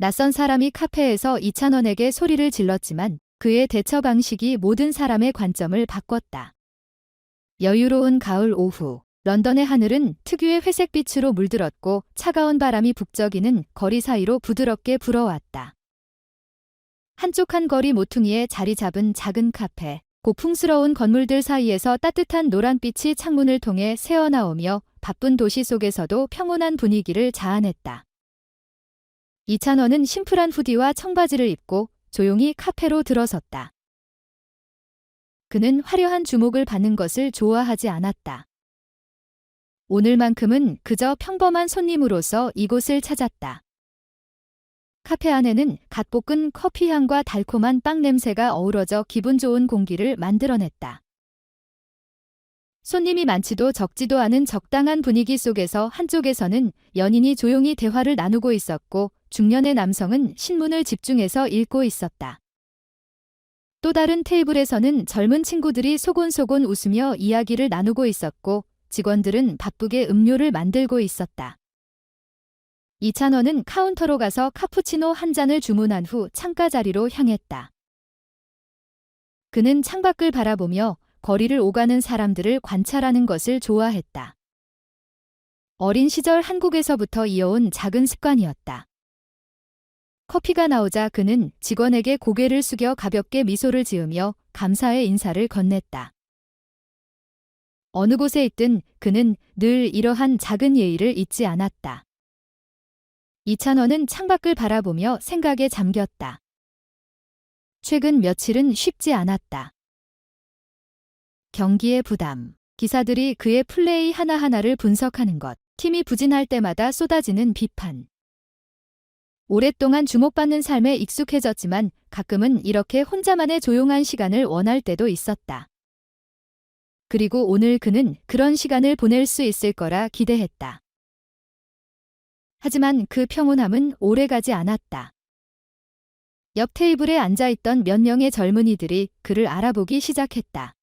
낯선 사람이 카페에서 이찬원에게 소리를 질렀지만 그의 대처 방식이 모든 사람의 관점을 바꿨다. 여유로운 가을 오후, 런던의 하늘은 특유의 회색빛으로 물들었고 차가운 바람이 북적이는 거리 사이로 부드럽게 불어왔다. 한쪽 한 거리 모퉁이에 자리 잡은 작은 카페, 고풍스러운 건물들 사이에서 따뜻한 노란빛이 창문을 통해 새어나오며 바쁜 도시 속에서도 평온한 분위기를 자아냈다. 이찬원은 심플한 후디와 청바지를 입고 조용히 카페로 들어섰다. 그는 화려한 주목을 받는 것을 좋아하지 않았다. 오늘만큼은 그저 평범한 손님으로서 이곳을 찾았다. 카페 안에는 갓 볶은 커피 향과 달콤한 빵 냄새가 어우러져 기분 좋은 공기를 만들어냈다. 손님이 많지도 적지도 않은 적당한 분위기 속에서 한쪽에서는 연인이 조용히 대화를 나누고 있었고 중년의 남성은 신문을 집중해서 읽고 있었다. 또 다른 테이블에서는 젊은 친구들이 소곤소곤 웃으며 이야기를 나누고 있었고 직원들은 바쁘게 음료를 만들고 있었다. 이찬원은 카운터로 가서 카푸치노 한 잔을 주문한 후 창가 자리로 향했다. 그는 창밖을 바라보며 거리를 오가는 사람들을 관찰하는 것을 좋아했다. 어린 시절 한국에서부터 이어온 작은 습관이었다. 커피가 나오자 그는 직원에게 고개를 숙여 가볍게 미소를 지으며 감사의 인사를 건넸다. 어느 곳에 있든 그는 늘 이러한 작은 예의를 잊지 않았다. 이찬원은 창밖을 바라보며 생각에 잠겼다. 최근 며칠은 쉽지 않았다. 경기의 부담, 기사들이 그의 플레이 하나하나를 분석하는 것, 팀이 부진할 때마다 쏟아지는 비판. 오랫동안 주목받는 삶에 익숙해졌지만 가끔은 이렇게 혼자만의 조용한 시간을 원할 때도 있었다. 그리고 오늘 그는 그런 시간을 보낼 수 있을 거라 기대했다. 하지만 그 평온함은 오래가지 않았다. 옆 테이블에 앉아있던 몇 명의 젊은이들이 그를 알아보기 시작했다.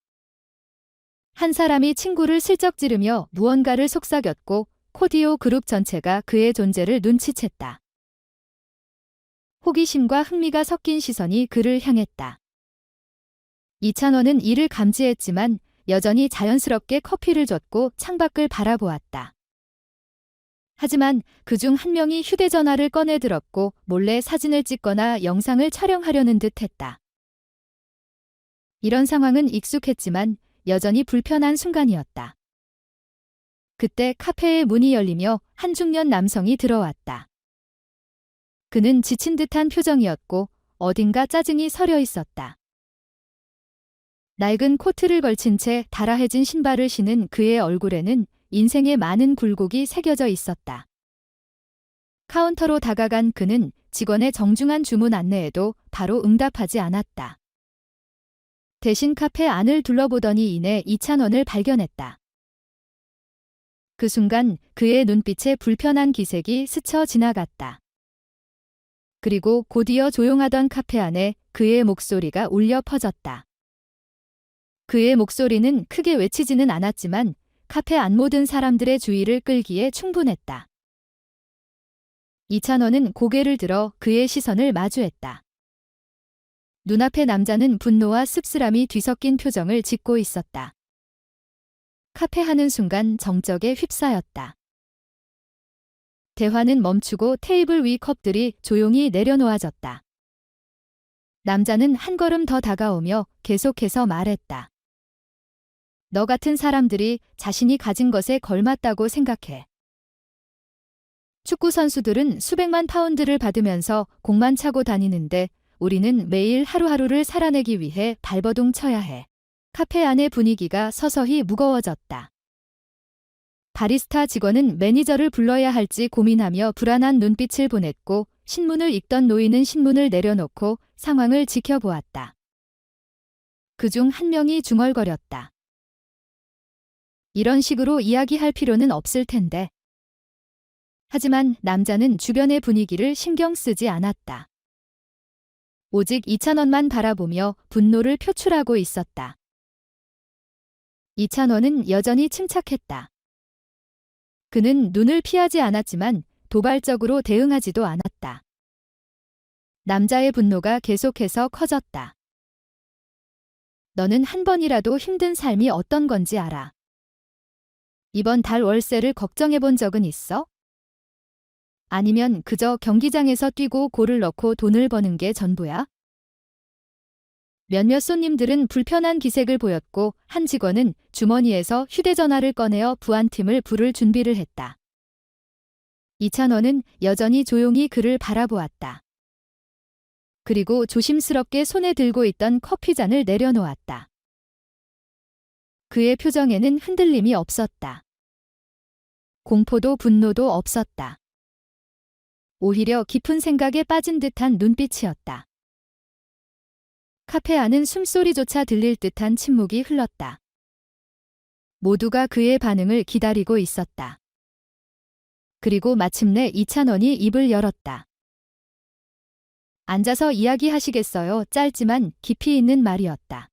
한 사람이 친구를 슬쩍 찌르며 무언가를 속삭였고 코디오 그룹 전체가 그의 존재를 눈치챘다. 호기심과 흥미가 섞인 시선이 그를 향했다. 이찬원은 이를 감지했지만 여전히 자연스럽게 커피를 줬고 창밖을 바라보았다. 하지만 그중 한 명이 휴대전화를 꺼내 들었고 몰래 사진을 찍거나 영상을 촬영하려는 듯했다. 이런 상황은 익숙했지만 여전히 불편한 순간이었다. 그때 카페의 문이 열리며 한 중년 남성이 들어왔다. 그는 지친 듯한 표정이었고 어딘가 짜증이 서려 있었다. 낡은 코트를 걸친 채 달아해진 신발을 신은 그의 얼굴에는 인생의 많은 굴곡이 새겨져 있었다. 카운터로 다가간 그는 직원의 정중한 주문 안내에도 바로 응답하지 않았다. 대신 카페 안을 둘러보더니 이내 이찬원을 발견했다. 그 순간 그의 눈빛에 불편한 기색이 스쳐 지나갔다. 그리고 곧이어 조용하던 카페 안에 그의 목소리가 울려 퍼졌다. 그의 목소리는 크게 외치지는 않았지만 카페 안 모든 사람들의 주의를 끌기에 충분했다. 이찬원은 고개를 들어 그의 시선을 마주했다. 눈앞의 남자는 분노와 씁쓸함이 뒤섞인 표정을 짓고 있었다. 카페 하는 순간 정적에 휩싸였다. 대화는 멈추고 테이블 위 컵들이 조용히 내려놓아졌다. 남자는 한 걸음 더 다가오며 계속해서 말했다. 너 같은 사람들이 자신이 가진 것에 걸맞다고 생각해. 축구 선수들은 수백만 파운드를 받으면서 공만 차고 다니는데 우리는 매일 하루하루를 살아내기 위해 발버둥 쳐야 해. 카페 안의 분위기가 서서히 무거워졌다. 바리스타 직원은 매니저를 불러야 할지 고민하며 불안한 눈빛을 보냈고 신문을 읽던 노인은 신문을 내려놓고 상황을 지켜보았다. 그중 한 명이 중얼거렸다. 이런 식으로 이야기할 필요는 없을 텐데. 하지만 남자는 주변의 분위기를 신경 쓰지 않았다. 오직 이찬원만 바라보며 분노를 표출하고 있었다. 이찬원은 여전히 침착했다. 그는 눈을 피하지 않았지만 도발적으로 대응하지도 않았다. 남자의 분노가 계속해서 커졌다. 너는 한 번이라도 힘든 삶이 어떤 건지 알아? 이번 달 월세를 걱정해 본 적은 있어? 아니면 그저 경기장에서 뛰고 골을 넣고 돈을 버는 게 전부야? 몇몇 손님들은 불편한 기색을 보였고 한 직원은 주머니에서 휴대전화를 꺼내어 부안팀을 부를 준비를 했다. 이찬원은 여전히 조용히 그를 바라보았다. 그리고 조심스럽게 손에 들고 있던 커피잔을 내려놓았다. 그의 표정에는 흔들림이 없었다. 공포도 분노도 없었다. 오히려 깊은 생각에 빠진 듯한 눈빛이었다. 카페 안은 숨소리조차 들릴 듯한 침묵이 흘렀다. 모두가 그의 반응을 기다리고 있었다. 그리고 마침내 이찬원이 입을 열었다. 앉아서 이야기하시겠어요? 짧지만 깊이 있는 말이었다.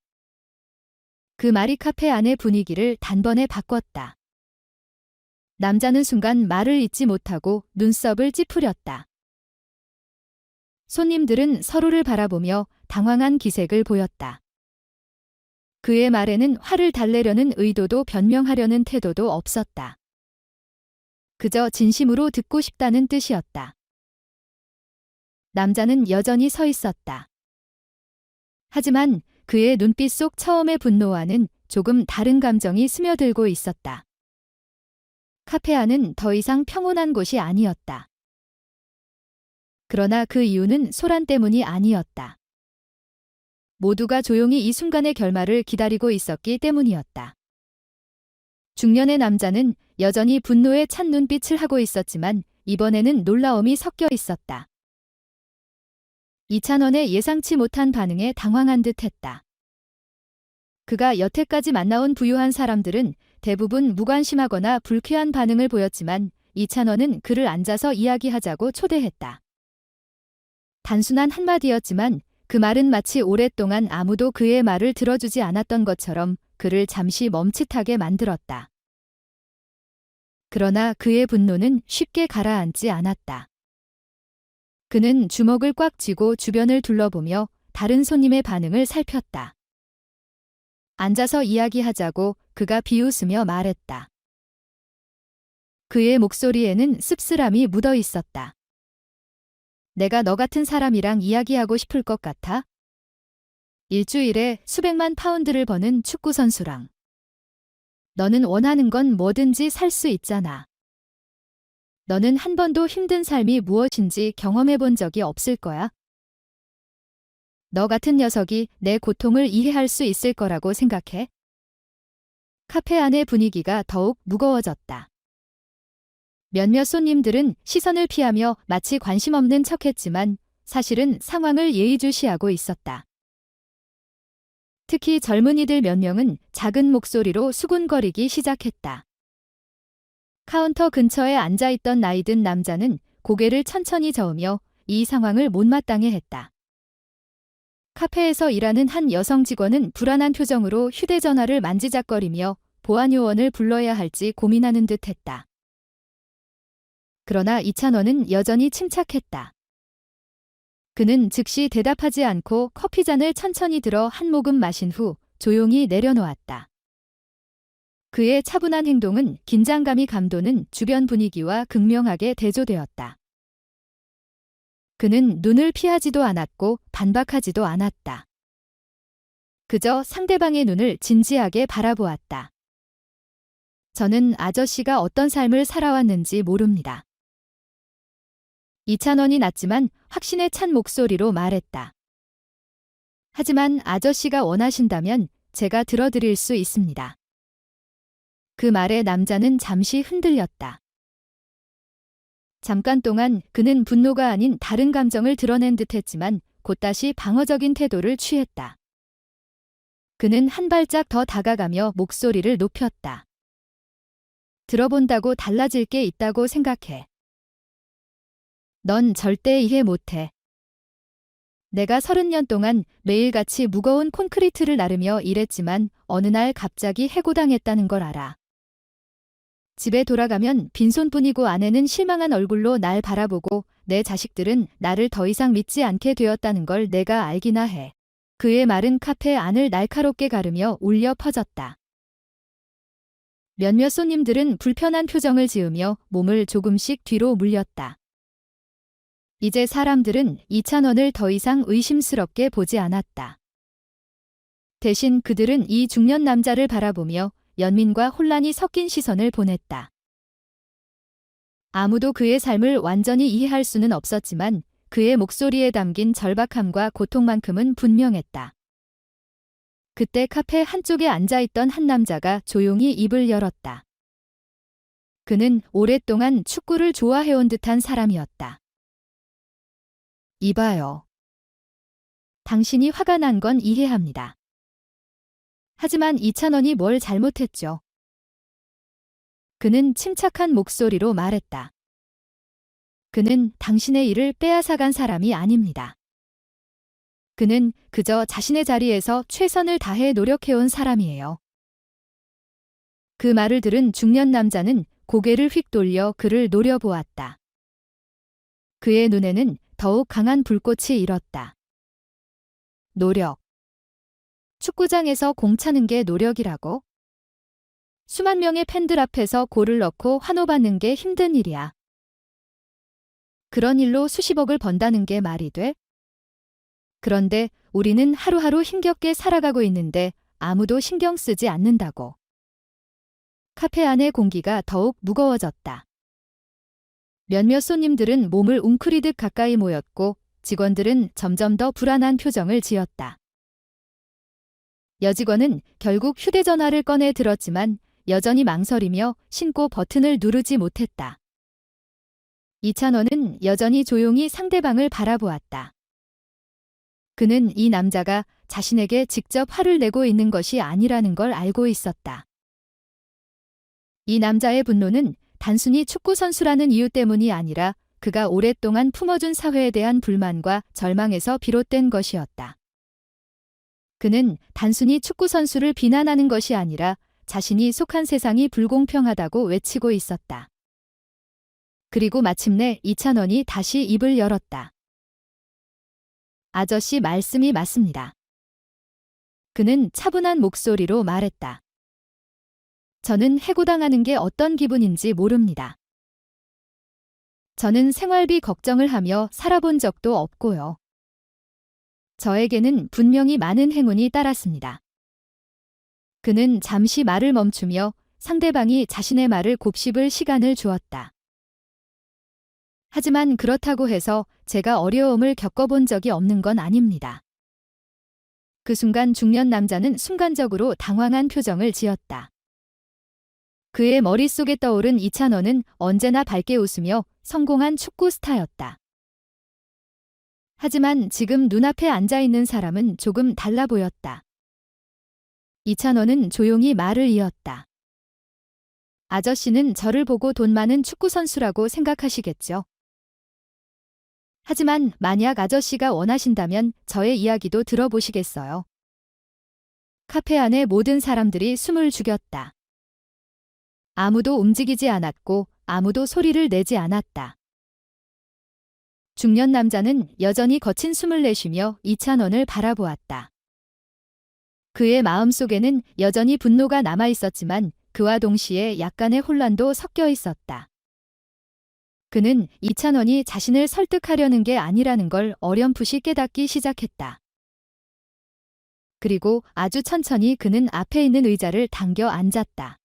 그 말이 카페 안의 분위기를 단번에 바꿨다. 남자는 순간 말을 잇지 못하고 눈썹을 찌푸렸다. 손님들은 서로를 바라보며 당황한 기색을 보였다. 그의 말에는 화를 달래려는 의도도 변명하려는 태도도 없었다. 그저 진심으로 듣고 싶다는 뜻이었다. 남자는 여전히 서 있었다. 하지만 그의 눈빛 속 처음의 분노와는 조금 다른 감정이 스며들고 있었다. 카페 안은 더 이상 평온한 곳이 아니었다. 그러나 그 이유는 소란 때문이 아니었다. 모두가 조용히 이 순간의 결말을 기다리고 있었기 때문이었다. 중년의 남자는 여전히 분노에 찬 눈빛을 하고 있었지만 이번에는 놀라움이 섞여 있었다. 이찬원의 예상치 못한 반응에 당황한 듯했다. 그가 여태까지 만나온 부유한 사람들은 대부분 무관심하거나 불쾌한 반응을 보였지만 이찬원은 그를 앉아서 이야기하자고 초대했다. 단순한 한마디였지만 그 말은 마치 오랫동안 아무도 그의 말을 들어주지 않았던 것처럼 그를 잠시 멈칫하게 만들었다. 그러나 그의 분노는 쉽게 가라앉지 않았다. 그는 주먹을 꽉 쥐고 주변을 둘러보며 다른 손님의 반응을 살폈다. 앉아서 이야기하자고 그가 비웃으며 말했다. 그의 목소리에는 씁쓸함이 묻어 있었다. 내가 너 같은 사람이랑 이야기하고 싶을 것 같아? 일주일에 수백만 파운드를 버는 축구선수랑. 너는 원하는 건 뭐든지 살 수 있잖아. 너는 한 번도 힘든 삶이 무엇인지 경험해 본 적이 없을 거야. 너 같은 녀석이 내 고통을 이해할 수 있을 거라고 생각해? 카페 안의 분위기가 더욱 무거워졌다. 몇몇 손님들은 시선을 피하며 마치 관심 없는 척했지만 사실은 상황을 예의주시하고 있었다. 특히 젊은이들 몇 명은 작은 목소리로 수군거리기 시작했다. 카운터 근처에 앉아있던 나이든 남자는 고개를 천천히 저으며 이 상황을 못마땅해 했다. 카페에서 일하는 한 여성 직원은 불안한 표정으로 휴대전화를 만지작거리며 보안요원을 불러야 할지 고민하는 듯 했다. 그러나 이찬원은 여전히 침착했다. 그는 즉시 대답하지 않고 커피잔을 천천히 들어 한 모금 마신 후 조용히 내려놓았다. 그의 차분한 행동은 긴장감이 감도는 주변 분위기와 극명하게 대조되었다. 그는 눈을 피하지도 않았고 반박하지도 않았다. 그저 상대방의 눈을 진지하게 바라보았다. 저는 아저씨가 어떤 삶을 살아왔는지 모릅니다. 이찬원이 낮지만 확신에 찬 목소리로 말했다. 하지만 아저씨가 원하신다면 제가 들어드릴 수 있습니다. 그 말에 남자는 잠시 흔들렸다. 잠깐 동안 그는 분노가 아닌 다른 감정을 드러낸 듯했지만 곧 다시 방어적인 태도를 취했다. 그는 한 발짝 더 다가가며 목소리를 높였다. 들어본다고 달라질 게 있다고 생각해. 넌 절대 이해 못해. 내가 30년 동안 매일같이 무거운 콘크리트를 나르며 일했지만 어느 날 갑자기 해고당했다는 걸 알아. 집에 돌아가면 빈손뿐이고 아내는 실망한 얼굴로 날 바라보고 내 자식들은 나를 더 이상 믿지 않게 되었다는 걸 내가 알기나 해. 그의 말은 카페 안을 날카롭게 가르며 울려 퍼졌다. 몇몇 손님들은 불편한 표정을 지으며 몸을 조금씩 뒤로 물렸다. 이제 사람들은 이찬원을 더 이상 의심스럽게 보지 않았다. 대신 그들은 이 중년 남자를 바라보며 연민과 혼란이 섞인 시선을 보냈다. 아무도 그의 삶을 완전히 이해할 수는 없었지만 그의 목소리에 담긴 절박함과 고통만큼은 분명했다. 그때 카페 한쪽에 앉아있던 한 남자가 조용히 입을 열었다. 그는 오랫동안 축구를 좋아해온 듯한 사람이었다. 이봐요. 당신이 화가 난 건 이해합니다. 하지만 이찬원이 뭘 잘못했죠? 그는 침착한 목소리로 말했다. 그는 당신의 일을 빼앗아간 사람이 아닙니다. 그는 그저 자신의 자리에서 최선을 다해 노력해온 사람이에요. 그 말을 들은 중년 남자는 고개를 휙 돌려 그를 노려보았다. 그의 눈에는 더욱 강한 불꽃이 일었다. 노력. 축구장에서 공 차는 게 노력이라고? 수만 명의 팬들 앞에서 골을 넣고 환호받는 게 힘든 일이야. 그런 일로 수십억을 번다는 게 말이 돼? 그런데 우리는 하루하루 힘겹게 살아가고 있는데 아무도 신경 쓰지 않는다고. 카페 안의 공기가 더욱 무거워졌다. 몇몇 손님들은 몸을 웅크리듯 가까이 모였고 직원들은 점점 더 불안한 표정을 지었다. 여직원은 결국 휴대전화를 꺼내 들었지만 여전히 망설이며 신고 버튼을 누르지 못했다. 이찬원은 여전히 조용히 상대방을 바라보았다. 그는 이 남자가 자신에게 직접 화를 내고 있는 것이 아니라는 걸 알고 있었다. 이 남자의 분노는 단순히 축구 선수라는 이유 때문이 아니라 그가 오랫동안 품어준 사회에 대한 불만과 절망에서 비롯된 것이었다. 그는 단순히 축구 선수를 비난하는 것이 아니라 자신이 속한 세상이 불공평하다고 외치고 있었다. 그리고 마침내 이찬원이 다시 입을 열었다. 아저씨 말씀이 맞습니다. 그는 차분한 목소리로 말했다. 저는 해고당하는 게 어떤 기분인지 모릅니다. 저는 생활비 걱정을 하며 살아본 적도 없고요. 저에게는 분명히 많은 행운이 따랐습니다. 그는 잠시 말을 멈추며 상대방이 자신의 말을 곱씹을 시간을 주었다. 하지만 그렇다고 해서 제가 어려움을 겪어본 적이 없는 건 아닙니다. 그 순간 중년 남자는 순간적으로 당황한 표정을 지었다. 그의 머릿속에 떠오른 이찬원은 언제나 밝게 웃으며 성공한 축구 스타였다. 하지만 지금 눈앞에 앉아있는 사람은 조금 달라 보였다. 이찬원은 조용히 말을 이었다. 아저씨는 저를 보고 돈 많은 축구 선수라고 생각하시겠죠? 하지만 만약 아저씨가 원하신다면 저의 이야기도 들어보시겠어요? 카페 안의 모든 사람들이 숨을 죽였다. 아무도 움직이지 않았고 아무도 소리를 내지 않았다. 중년 남자는 여전히 거친 숨을 내쉬며 이찬원을 바라보았다. 그의 마음속에는 여전히 분노가 남아있었지만 그와 동시에 약간의 혼란도 섞여 있었다. 그는 이찬원이 자신을 설득하려는 게 아니라는 걸 어렴풋이 깨닫기 시작했다. 그리고 아주 천천히 그는 앞에 있는 의자를 당겨 앉았다.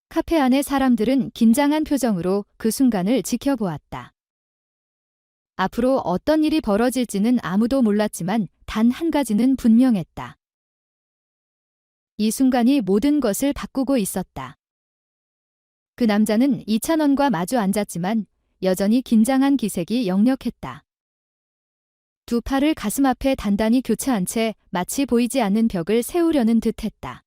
카페 안의 사람들은 긴장한 표정으로 그 순간을 지켜보았다. 앞으로 어떤 일이 벌어질지는 아무도 몰랐지만 단 한 가지는 분명했다. 이 순간이 모든 것을 바꾸고 있었다. 그 남자는 이찬원과 마주 앉았지만 여전히 긴장한 기색이 역력했다. 두 팔을 가슴 앞에 단단히 교차한 채 마치 보이지 않는 벽을 세우려는 듯했다.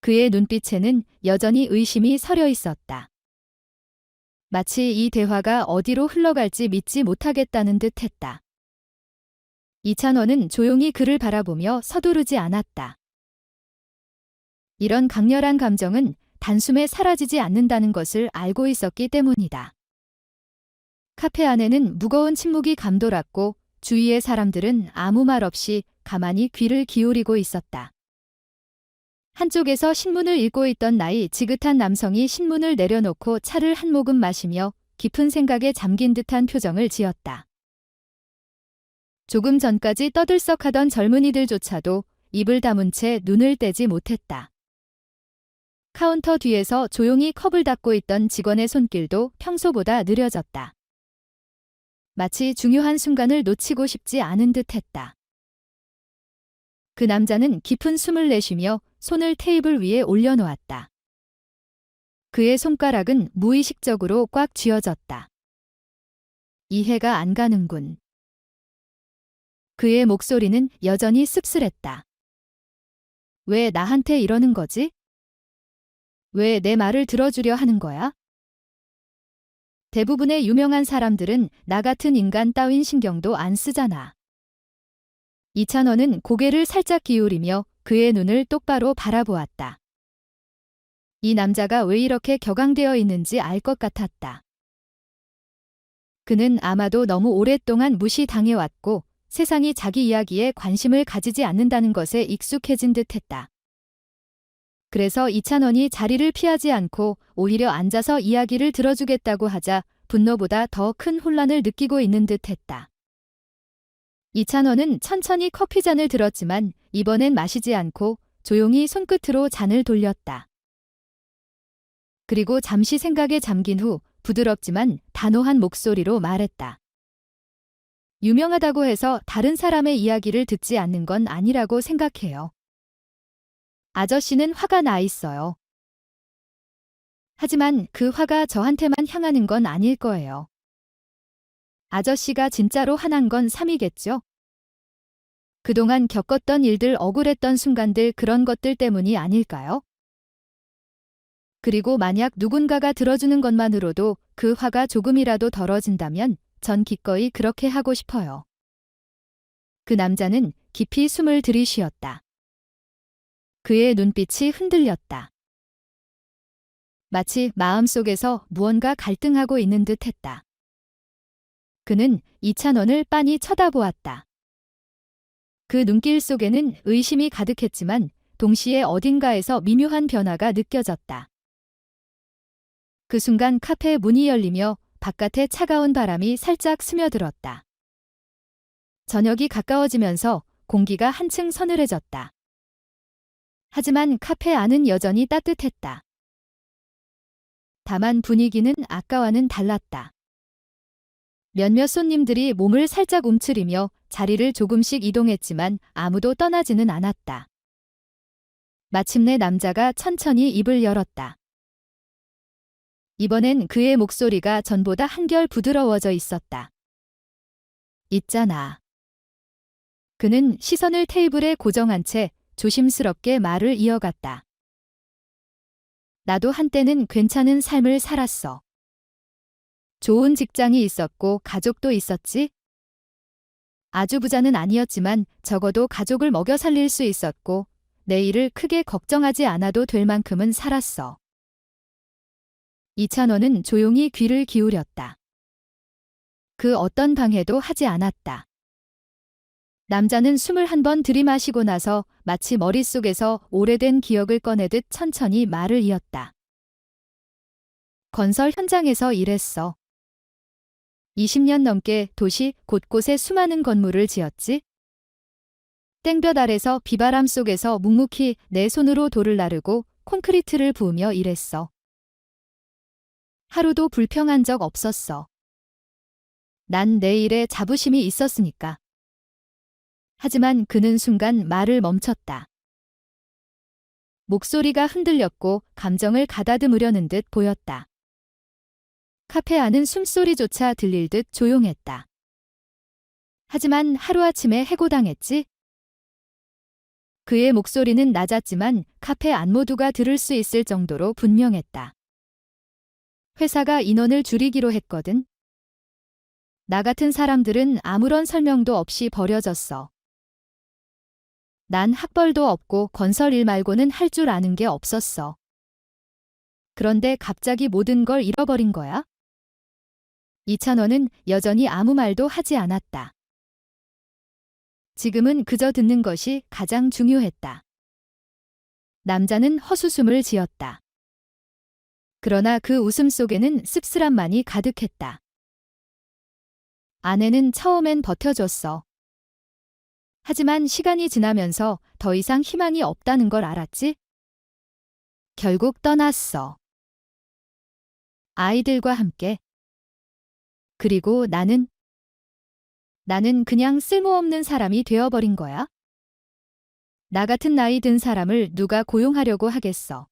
그의 눈빛에는 여전히 의심이 서려 있었다. 마치 이 대화가 어디로 흘러갈지 믿지 못하겠다는 듯했다. 이찬원은 조용히 그를 바라보며 서두르지 않았다. 이런 강렬한 감정은 단숨에 사라지지 않는다는 것을 알고 있었기 때문이다. 카페 안에는 무거운 침묵이 감돌았고 주위의 사람들은 아무 말 없이 가만히 귀를 기울이고 있었다. 한쪽에서 신문을 읽고 있던 나이 지긋한 남성이 신문을 내려놓고 차를 한 모금 마시며 깊은 생각에 잠긴 듯한 표정을 지었다. 조금 전까지 떠들썩하던 젊은이들조차도 입을 다문 채 눈을 떼지 못했다. 카운터 뒤에서 조용히 컵을 닦고 있던 직원의 손길도 평소보다 느려졌다. 마치 중요한 순간을 놓치고 싶지 않은 듯했다. 그 남자는 깊은 숨을 내쉬며 손을 테이블 위에 올려놓았다. 그의 손가락은 무의식적으로 꽉 쥐어졌다. 이해가 안 가는군. 그의 목소리는 여전히 씁쓸했다. 왜 나한테 이러는 거지? 왜 내 말을 들어주려 하는 거야? 대부분의 유명한 사람들은 나 같은 인간 따윈 신경도 안 쓰잖아. 이찬원은 고개를 살짝 기울이며 그의 눈을 똑바로 바라보았다. 이 남자가 왜 이렇게 격앙되어 있는지 알 것 같았다. 그는 아마도 너무 오랫동안 무시당해왔고 세상이 자기 이야기에 관심을 가지지 않는다는 것에 익숙해진 듯했다. 그래서 이찬원이 자리를 피하지 않고 오히려 앉아서 이야기를 들어주겠다고 하자 분노보다 더 큰 혼란을 느끼고 있는 듯했다. 이찬원은 천천히 커피잔을 들었지만 이번엔 마시지 않고 조용히 손끝으로 잔을 돌렸다. 그리고 잠시 생각에 잠긴 후 부드럽지만 단호한 목소리로 말했다. 유명하다고 해서 다른 사람의 이야기를 듣지 않는 건 아니라고 생각해요. 아저씨는 화가 나 있어요. 하지만 그 화가 저한테만 향하는 건 아닐 거예요. 아저씨가 진짜로 화난 건 3이겠죠? 그동안 겪었던 일들, 억울했던 순간들, 그런 것들 때문이 아닐까요? 그리고 만약 누군가가 들어주는 것만으로도 그 화가 조금이라도 덜어진다면 전 기꺼이 그렇게 하고 싶어요. 그 남자는 깊이 숨을 들이쉬었다. 그의 눈빛이 흔들렸다. 마치 마음속에서 무언가 갈등하고 있는 듯 했다. 그는 이찬원을 빤히 쳐다보았다. 그 눈길 속에는 의심이 가득했지만 동시에 어딘가에서 미묘한 변화가 느껴졌다. 그 순간 카페 문이 열리며 바깥에 차가운 바람이 살짝 스며들었다. 저녁이 가까워지면서 공기가 한층 서늘해졌다. 하지만 카페 안은 여전히 따뜻했다. 다만 분위기는 아까와는 달랐다. 몇몇 손님들이 몸을 살짝 움츠리며 자리를 조금씩 이동했지만 아무도 떠나지는 않았다. 마침내 남자가 천천히 입을 열었다. 이번엔 그의 목소리가 전보다 한결 부드러워져 있었다. 있잖아. 그는 시선을 테이블에 고정한 채 조심스럽게 말을 이어갔다. 나도 한때는 괜찮은 삶을 살았어. 좋은 직장이 있었고 가족도 있었지. 아주 부자는 아니었지만 적어도 가족을 먹여 살릴 수 있었고 내일을 크게 걱정하지 않아도 될 만큼은 살았어. 이찬원은 조용히 귀를 기울였다. 그 어떤 방해도 하지 않았다. 남자는 숨을 한 번 들이마시고 나서 마치 머릿속에서 오래된 기억을 꺼내듯 천천히 말을 이었다. 건설 현장에서 일했어. 20년 넘게 도시 곳곳에 수많은 건물을 지었지. 땡볕 아래서 비바람 속에서 묵묵히 내 손으로 돌을 나르고 콘크리트를 부으며 일했어. 하루도 불평한 적 없었어. 난 내 일에 자부심이 있었으니까. 하지만 그는 순간 말을 멈췄다. 목소리가 흔들렸고 감정을 가다듬으려는 듯 보였다. 카페 안은 숨소리조차 들릴 듯 조용했다. 하지만 하루아침에 해고당했지? 그의 목소리는 낮았지만 카페 안 모두가 들을 수 있을 정도로 분명했다. 회사가 인원을 줄이기로 했거든. 나 같은 사람들은 아무런 설명도 없이 버려졌어. 난 학벌도 없고 건설 일 말고는 할 줄 아는 게 없었어. 그런데 갑자기 모든 걸 잃어버린 거야? 이찬원은 여전히 아무 말도 하지 않았다. 지금은 그저 듣는 것이 가장 중요했다. 남자는 헛웃음을 지었다. 그러나 그 웃음 속에는 씁쓸함만이 가득했다. 아내는 처음엔 버텨줬어. 하지만 시간이 지나면서 더 이상 희망이 없다는 걸 알았지? 결국 떠났어. 아이들과 함께. 그리고 나는 그냥 쓸모없는 사람이 되어버린 거야. 나 같은 나이 든 사람을 누가 고용하려고 하겠어.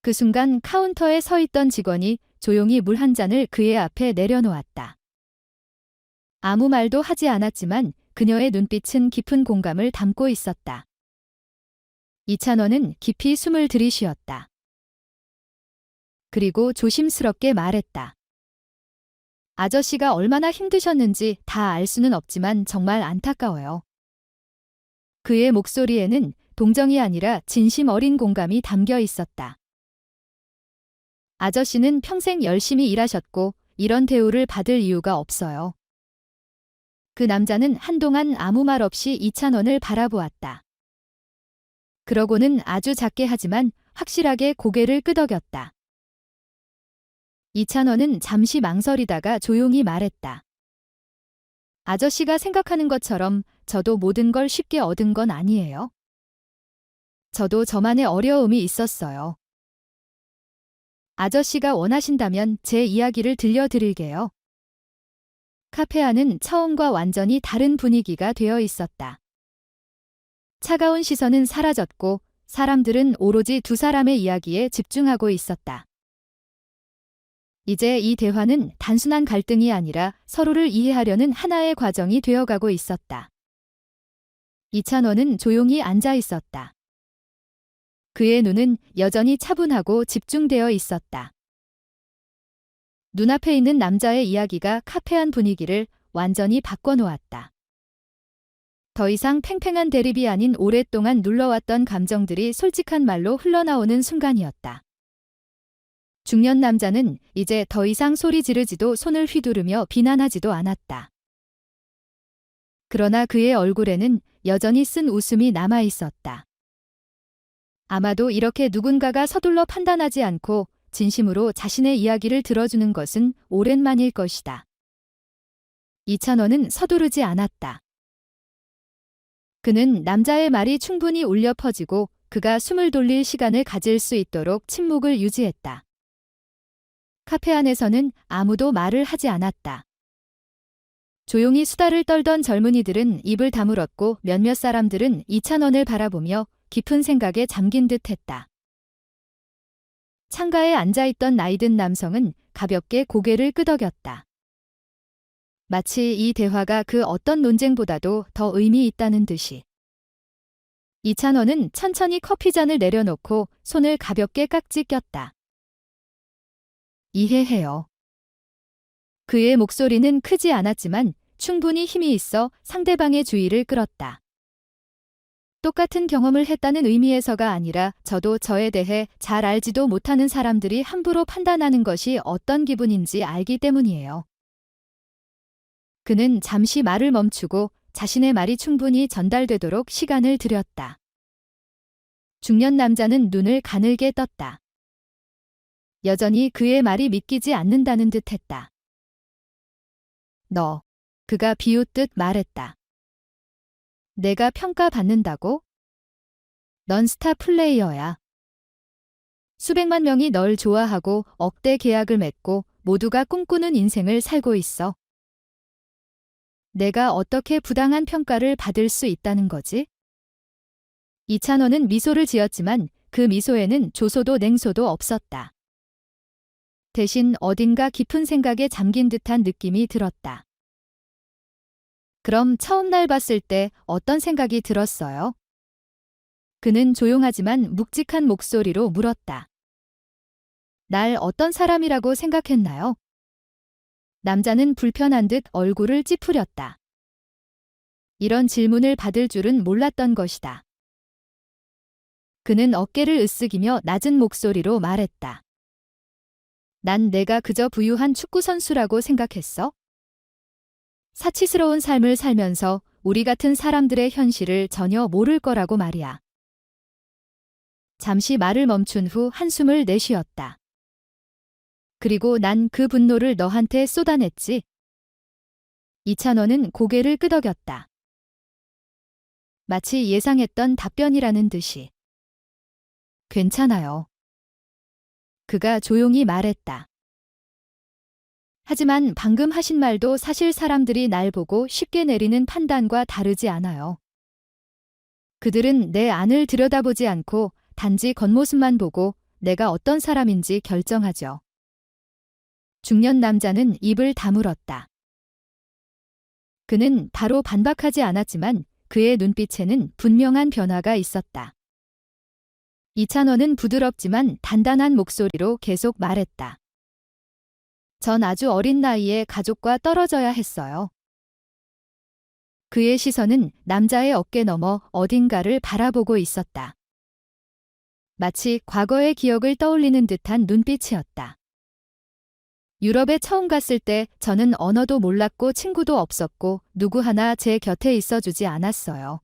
그 순간 카운터에 서 있던 직원이 조용히 물 한 잔을 그의 앞에 내려놓았다. 아무 말도 하지 않았지만 그녀의 눈빛은 깊은 공감을 담고 있었다. 이찬원은 깊이 숨을 들이쉬었다. 그리고 조심스럽게 말했다. 아저씨가 얼마나 힘드셨는지 다 알 수는 없지만 정말 안타까워요. 그의 목소리에는 동정이 아니라 진심 어린 공감이 담겨 있었다. 아저씨는 평생 열심히 일하셨고 이런 대우를 받을 이유가 없어요. 그 남자는 한동안 아무 말 없이 이찬원을 바라보았다. 그러고는 아주 작게 하지만 확실하게 고개를 끄덕였다. 이찬원은 잠시 망설이다가 조용히 말했다. 아저씨가 생각하는 것처럼 저도 모든 걸 쉽게 얻은 건 아니에요. 저도 저만의 어려움이 있었어요. 아저씨가 원하신다면 제 이야기를 들려드릴게요. 카페 안은 처음과 완전히 다른 분위기가 되어 있었다. 차가운 시선은 사라졌고 사람들은 오로지 두 사람의 이야기에 집중하고 있었다. 이제 이 대화는 단순한 갈등이 아니라 서로를 이해하려는 하나의 과정이 되어가고 있었다. 이찬원은 조용히 앉아 있었다. 그의 눈은 여전히 차분하고 집중되어 있었다. 눈앞에 있는 남자의 이야기가 카페 안 분위기를 완전히 바꿔놓았다. 더 이상 팽팽한 대립이 아닌 오랫동안 눌러왔던 감정들이 솔직한 말로 흘러나오는 순간이었다. 중년 남자는 이제 더 이상 소리 지르지도 손을 휘두르며 비난하지도 않았다. 그러나 그의 얼굴에는 여전히 쓴 웃음이 남아 있었다. 아마도 이렇게 누군가가 서둘러 판단하지 않고 진심으로 자신의 이야기를 들어주는 것은 오랜만일 것이다. 이찬원은 서두르지 않았다. 그는 남자의 말이 충분히 울려 퍼지고 그가 숨을 돌릴 시간을 가질 수 있도록 침묵을 유지했다. 카페 안에서는 아무도 말을 하지 않았다. 조용히 수다를 떨던 젊은이들은 입을 다물었고 몇몇 사람들은 이찬원을 바라보며 깊은 생각에 잠긴 듯 했다. 창가에 앉아있던 나이든 남성은 가볍게 고개를 끄덕였다. 마치 이 대화가 그 어떤 논쟁보다도 더 의미 있다는 듯이. 이찬원은 천천히 커피잔을 내려놓고 손을 가볍게 깍지 꼈다. 이해해요. 그의 목소리는 크지 않았지만 충분히 힘이 있어 상대방의 주의를 끌었다. 똑같은 경험을 했다는 의미에서가 아니라 저도 저에 대해 잘 알지도 못하는 사람들이 함부로 판단하는 것이 어떤 기분인지 알기 때문이에요. 그는 잠시 말을 멈추고 자신의 말이 충분히 전달되도록 시간을 들였다. 중년 남자는 눈을 가늘게 떴다. 여전히 그의 말이 믿기지 않는다는 듯 했다. 너, 그가 비웃듯 말했다. 내가 평가받는다고? 넌 스타 플레이어야. 수백만 명이 널 좋아하고 억대 계약을 맺고 모두가 꿈꾸는 인생을 살고 있어. 내가 어떻게 부당한 평가를 받을 수 있다는 거지? 이찬원은 미소를 지었지만 그 미소에는 조소도 냉소도 없었다. 대신 어딘가 깊은 생각에 잠긴 듯한 느낌이 들었다. 그럼 처음 날 봤을 때 어떤 생각이 들었어요? 그는 조용하지만 묵직한 목소리로 물었다. 날 어떤 사람이라고 생각했나요? 남자는 불편한 듯 얼굴을 찌푸렸다. 이런 질문을 받을 줄은 몰랐던 것이다. 그는 어깨를 으쓱이며 낮은 목소리로 말했다. 난 내가 그저 부유한 축구선수라고 생각했어? 사치스러운 삶을 살면서 우리 같은 사람들의 현실을 전혀 모를 거라고 말이야. 잠시 말을 멈춘 후 한숨을 내쉬었다. 그리고 난 그 분노를 너한테 쏟아냈지. 이찬원은 고개를 끄덕였다. 마치 예상했던 답변이라는 듯이. 괜찮아요. 그가 조용히 말했다. 하지만 방금 하신 말도 사실 사람들이 날 보고 쉽게 내리는 판단과 다르지 않아요. 그들은 내 안을 들여다보지 않고 단지 겉모습만 보고 내가 어떤 사람인지 결정하죠. 중년 남자는 입을 다물었다. 그는 바로 반박하지 않았지만 그의 눈빛에는 분명한 변화가 있었다. 이찬원은 부드럽지만 단단한 목소리로 계속 말했다. 전 아주 어린 나이에 가족과 떨어져야 했어요. 그의 시선은 남자의 어깨 너머 어딘가를 바라보고 있었다. 마치 과거의 기억을 떠올리는 듯한 눈빛이었다. 유럽에 처음 갔을 때 저는 언어도 몰랐고 친구도 없었고 누구 하나 제 곁에 있어주지 않았어요.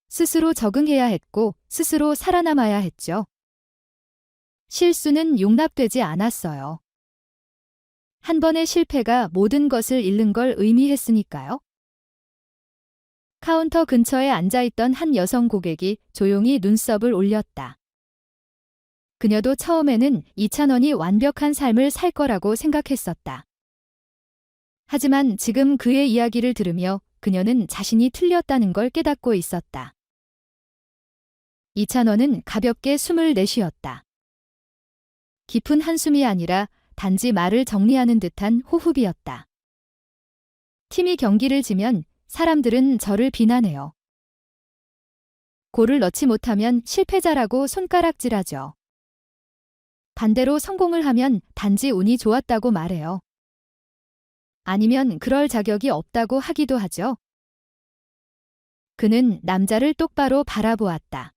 스스로 적응해야 했고 스스로 살아남아야 했죠. 실수는 용납되지 않았어요. 한 번의 실패가 모든 것을 잃는 걸 의미했으니까요. 카운터 근처에 앉아있던 한 여성 고객이 조용히 눈썹을 올렸다. 그녀도 처음에는 이찬원이 완벽한 삶을 살 거라고 생각했었다. 하지만 지금 그의 이야기를 들으며 그녀는 자신이 틀렸다는 걸 깨닫고 있었다. 이찬원은 가볍게 숨을 내쉬었다. 깊은 한숨이 아니라 단지 말을 정리하는 듯한 호흡이었다. 팀이 경기를 지면 사람들은 저를 비난해요. 골을 넣지 못하면 실패자라고 손가락질하죠. 반대로 성공을 하면 단지 운이 좋았다고 말해요. 아니면 그럴 자격이 없다고 하기도 하죠. 그는 남자를 똑바로 바라보았다.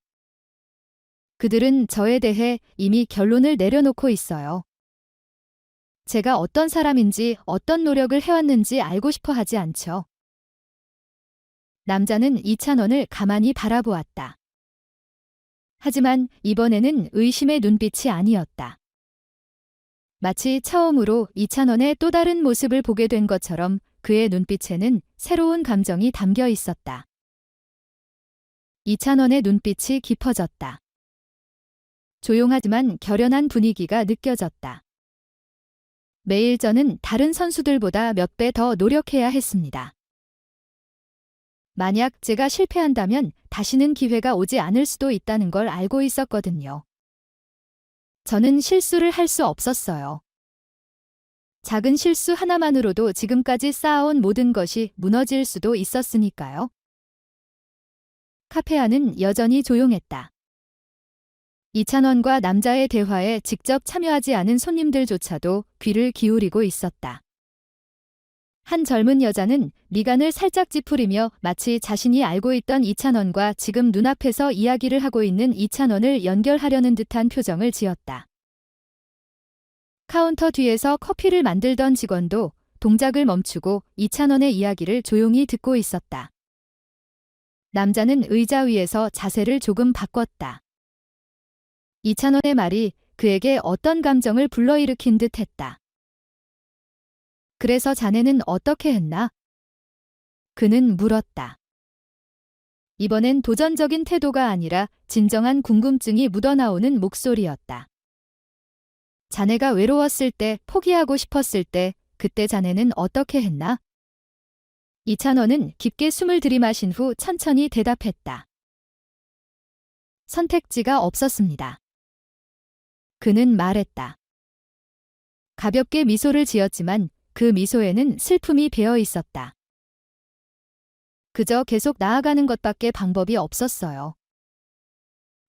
그들은 저에 대해 이미 결론을 내려놓고 있어요. 제가 어떤 사람인지 어떤 노력을 해왔는지 알고 싶어 하지 않죠. 남자는 이찬원을 가만히 바라보았다. 하지만 이번에는 의심의 눈빛이 아니었다. 마치 처음으로 이찬원의 또 다른 모습을 보게 된 것처럼 그의 눈빛에는 새로운 감정이 담겨 있었다. 이찬원의 눈빛이 깊어졌다. 조용하지만 결연한 분위기가 느껴졌다. 매일 저는 다른 선수들보다 몇 배 더 노력해야 했습니다. 만약 제가 실패한다면 다시는 기회가 오지 않을 수도 있다는 걸 알고 있었거든요. 저는 실수를 할 수 없었어요. 작은 실수 하나만으로도 지금까지 쌓아온 모든 것이 무너질 수도 있었으니까요. 카페 안은 여전히 조용했다. 이찬원과 남자의 대화에 직접 참여하지 않은 손님들조차도 귀를 기울이고 있었다. 한 젊은 여자는 미간을 살짝 찌푸리며 마치 자신이 알고 있던 이찬원과 지금 눈앞에서 이야기를 하고 있는 이찬원을 연결하려는 듯한 표정을 지었다. 카운터 뒤에서 커피를 만들던 직원도 동작을 멈추고 이찬원의 이야기를 조용히 듣고 있었다. 남자는 의자 위에서 자세를 조금 바꿨다. 이찬원의 말이 그에게 어떤 감정을 불러일으킨 듯 했다. 그래서 자네는 어떻게 했나? 그는 물었다. 이번엔 도전적인 태도가 아니라 진정한 궁금증이 묻어나오는 목소리였다. 자네가 외로웠을 때, 포기하고 싶었을 때, 그때 자네는 어떻게 했나? 이찬원은 깊게 숨을 들이마신 후 천천히 대답했다. 선택지가 없었습니다. 그는 말했다. 가볍게 미소를 지었지만 그 미소에는 슬픔이 배어 있었다. 그저 계속 나아가는 것밖에 방법이 없었어요.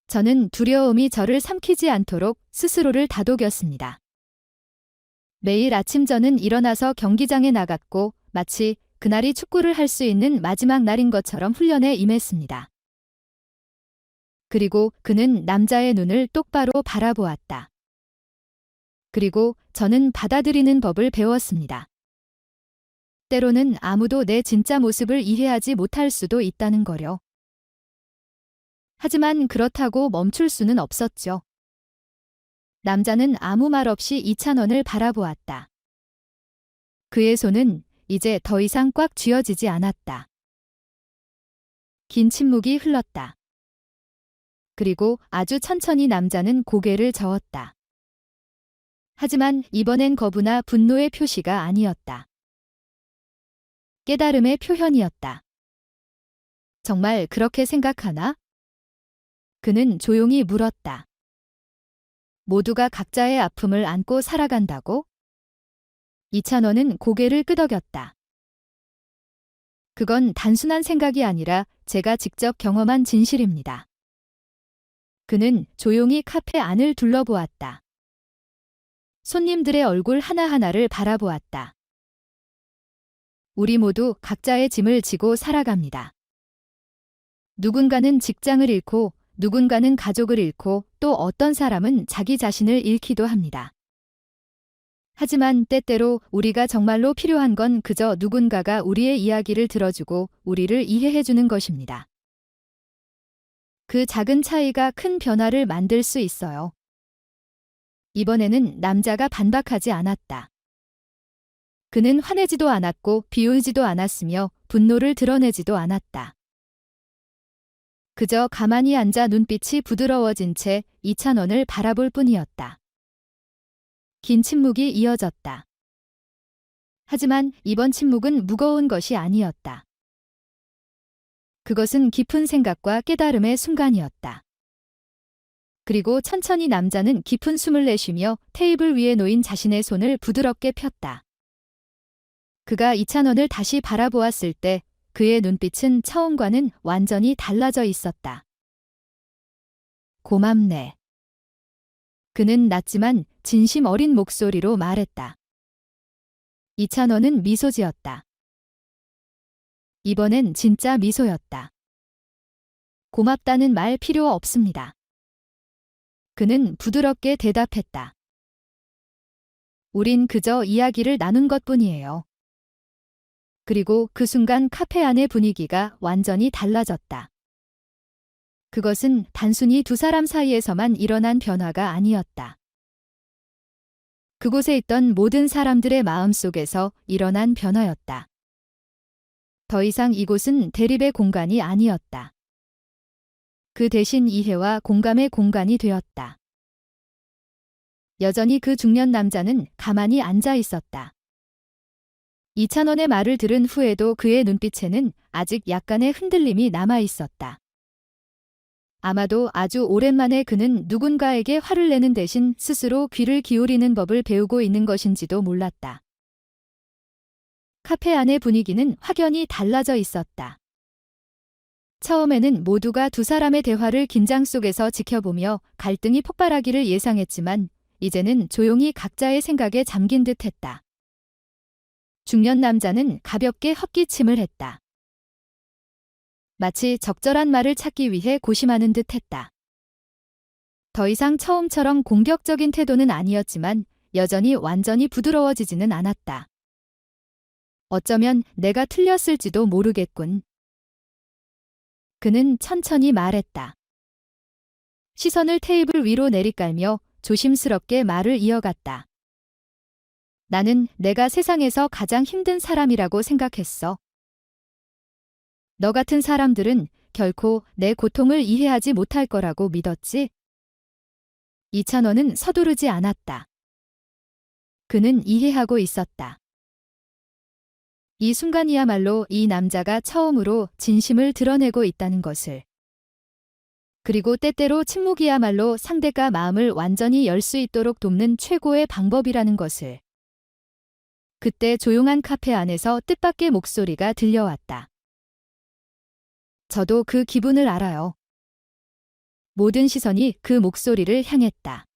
저는 두려움이 저를 삼키지 않도록 스스로를 다독였습니다. 매일 아침 저는 일어나서 경기장에 나갔고 마치 그날이 축구를 할 수 있는 마지막 날인 것처럼 훈련에 임했습니다. 그리고 그는 남자의 눈을 똑바로 바라보았다. 그리고 저는 받아들이는 법을 배웠습니다. 때로는 아무도 내 진짜 모습을 이해하지 못할 수도 있다는 거요. 하지만 그렇다고 멈출 수는 없었죠. 남자는 아무 말 없이 이찬원을 바라보았다. 그의 손은 이제 더 이상 꽉 쥐어지지 않았다. 긴 침묵이 흘렀다. 그리고 아주 천천히 남자는 고개를 저었다. 하지만 이번엔 거부나 분노의 표시가 아니었다. 깨달음의 표현이었다. 정말 그렇게 생각하나? 그는 조용히 물었다. 모두가 각자의 아픔을 안고 살아간다고? 이찬원은 고개를 끄덕였다. 그건 단순한 생각이 아니라 제가 직접 경험한 진실입니다. 그는 조용히 카페 안을 둘러보았다. 손님들의 얼굴 하나하나를 바라보았다. 우리 모두 각자의 짐을 지고 살아갑니다. 누군가는 직장을 잃고 누군가는 가족을 잃고 또 어떤 사람은 자기 자신을 잃기도 합니다. 하지만 때때로 우리가 정말로 필요한 건 그저 누군가가 우리의 이야기를 들어주고 우리를 이해해주는 것입니다. 그 작은 차이가 큰 변화를 만들 수 있어요. 이번에는 남자가 반박하지 않았다. 그는 화내지도 않았고 비웃지도 않았으며 분노를 드러내지도 않았다. 그저 가만히 앉아 눈빛이 부드러워진 채 이찬원을 바라볼 뿐이었다. 긴 침묵이 이어졌다. 하지만 이번 침묵은 무거운 것이 아니었다. 그것은 깊은 생각과 깨달음의 순간이었다. 그리고 천천히 남자는 깊은 숨을 내쉬며 테이블 위에 놓인 자신의 손을 부드럽게 폈다. 그가 이찬원을 다시 바라보았을 때 그의 눈빛은 처음과는 완전히 달라져 있었다. 고맙네. 그는 낮지만 진심 어린 목소리로 말했다. 이찬원은 미소 지었다. 이번엔 진짜 미소였다. 고맙다는 말 필요 없습니다. 그는 부드럽게 대답했다. 우린 그저 이야기를 나눈 것뿐이에요. 그리고 그 순간 카페 안의 분위기가 완전히 달라졌다. 그것은 단순히 두 사람 사이에서만 일어난 변화가 아니었다. 그곳에 있던 모든 사람들의 마음속에서 일어난 변화였다. 더 이상 이곳은 대립의 공간이 아니었다. 그 대신 이해와 공감의 공간이 되었다. 여전히 그 중년 남자는 가만히 앉아 있었다. 이찬원의 말을 들은 후에도 그의 눈빛에는 아직 약간의 흔들림이 남아 있었다. 아마도 아주 오랜만에 그는 누군가에게 화를 내는 대신 스스로 귀를 기울이는 법을 배우고 있는 것인지도 몰랐다. 카페 안의 분위기는 확연히 달라져 있었다. 처음에는 모두가 두 사람의 대화를 긴장 속에서 지켜보며 갈등이 폭발하기를 예상했지만 이제는 조용히 각자의 생각에 잠긴 듯 했다. 중년 남자는 가볍게 헛기침을 했다. 마치 적절한 말을 찾기 위해 고심하는 듯 했다. 더 이상 처음처럼 공격적인 태도는 아니었지만 여전히 완전히 부드러워지지는 않았다. 어쩌면 내가 틀렸을지도 모르겠군. 그는 천천히 말했다. 시선을 테이블 위로 내리깔며 조심스럽게 말을 이어갔다. 나는 내가 세상에서 가장 힘든 사람이라고 생각했어. 너 같은 사람들은 결코 내 고통을 이해하지 못할 거라고 믿었지? 이찬원은 서두르지 않았다. 그는 이해하고 있었다. 이 순간이야말로 이 남자가 처음으로 진심을 드러내고 있다는 것을. 그리고 때때로 침묵이야말로 상대가 마음을 완전히 열 수 있도록 돕는 최고의 방법이라는 것을. 그때 조용한 카페 안에서 뜻밖의 목소리가 들려왔다. 저도 그 기분을 알아요. 모든 시선이 그 목소리를 향했다.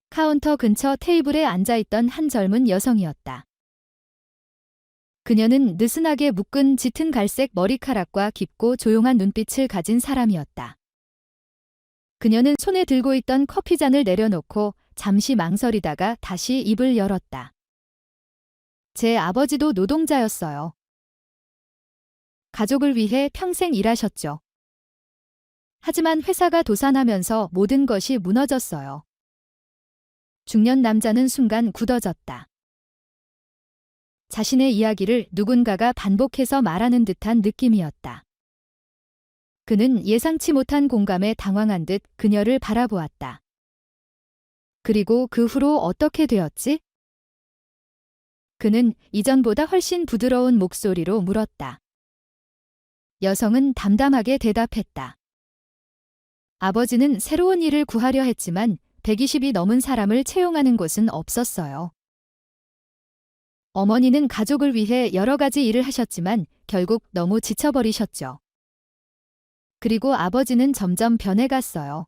카운터 근처 테이블에 앉아있던 한 젊은 여성이었다. 그녀는 느슨하게 묶은 짙은 갈색 머리카락과 깊고 조용한 눈빛을 가진 사람이었다. 그녀는 손에 들고 있던 커피잔을 내려놓고 잠시 망설이다가 다시 입을 열었다. 제 아버지도 노동자였어요. 가족을 위해 평생 일하셨죠. 하지만 회사가 도산하면서 모든 것이 무너졌어요. 중년 남자는 순간 굳어졌다. 자신의 이야기를 누군가가 반복해서 말하는 듯한 느낌이었다. 그는 예상치 못한 공감에 당황한 듯 그녀를 바라보았다. 그리고 그 후로 어떻게 되었지? 그는 이전보다 훨씬 부드러운 목소리로 물었다. 여성은 담담하게 대답했다. 아버지는 새로운 일을 구하려 했지만 120이 넘은 사람을 채용하는 곳은 없었어요. 어머니는 가족을 위해 여러 가지 일을 하셨지만 결국 너무 지쳐버리셨죠. 그리고 아버지는 점점 변해갔어요.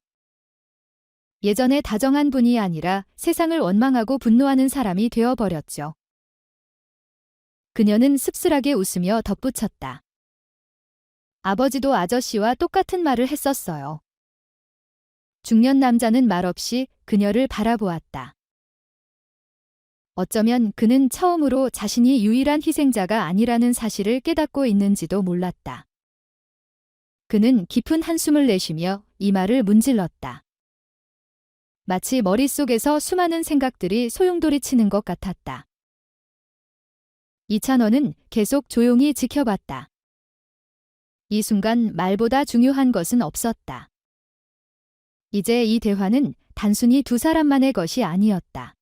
예전에 다정한 분이 아니라 세상을 원망하고 분노하는 사람이 되어버렸죠. 그녀는 씁쓸하게 웃으며 덧붙였다. 아버지도 아저씨와 똑같은 말을 했었어요. 중년 남자는 말없이 그녀를 바라보았다. 어쩌면 그는 처음으로 자신이 유일한 희생자가 아니라는 사실을 깨닫고 있는지도 몰랐다. 그는 깊은 한숨을 내쉬며 이마를 문질렀다. 마치 머릿속에서 수많은 생각들이 소용돌이치는 것 같았다. 이찬원은 계속 조용히 지켜봤다. 이 순간 말보다 중요한 것은 없었다. 이제 이 대화는 단순히 두 사람만의 것이 아니었다.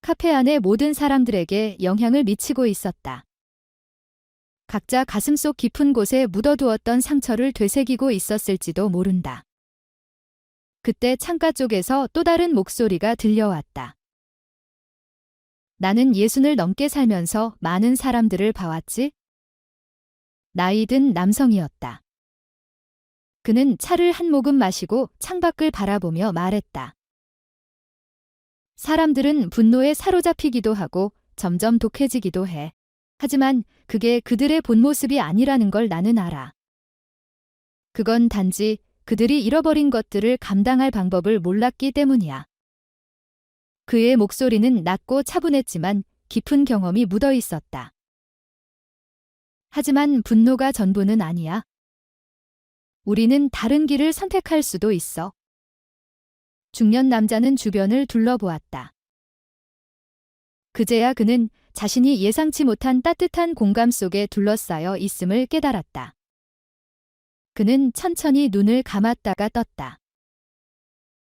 카페 안의 모든 사람들에게 영향을 미치고 있었다. 각자 가슴속 깊은 곳에 묻어두었던 상처를 되새기고 있었을지도 모른다. 그때 창가 쪽에서 또 다른 목소리가 들려왔다. 나는 60을 넘게 살면서 많은 사람들을 봐왔지? 나이 든 남성이었다. 그는 차를 한 모금 마시고 창밖을 바라보며 말했다. 사람들은 분노에 사로잡히기도 하고 점점 독해지기도 해. 하지만 그게 그들의 본 모습이 아니라는 걸 나는 알아. 그건 단지 그들이 잃어버린 것들을 감당할 방법을 몰랐기 때문이야. 그의 목소리는 낮고 차분했지만 깊은 경험이 묻어 있었다. 하지만 분노가 전부는 아니야. 우리는 다른 길을 선택할 수도 있어. 중년 남자는 주변을 둘러보았다. 그제야 그는 자신이 예상치 못한 따뜻한 공감 속에 둘러싸여 있음을 깨달았다. 그는 천천히 눈을 감았다가 떴다.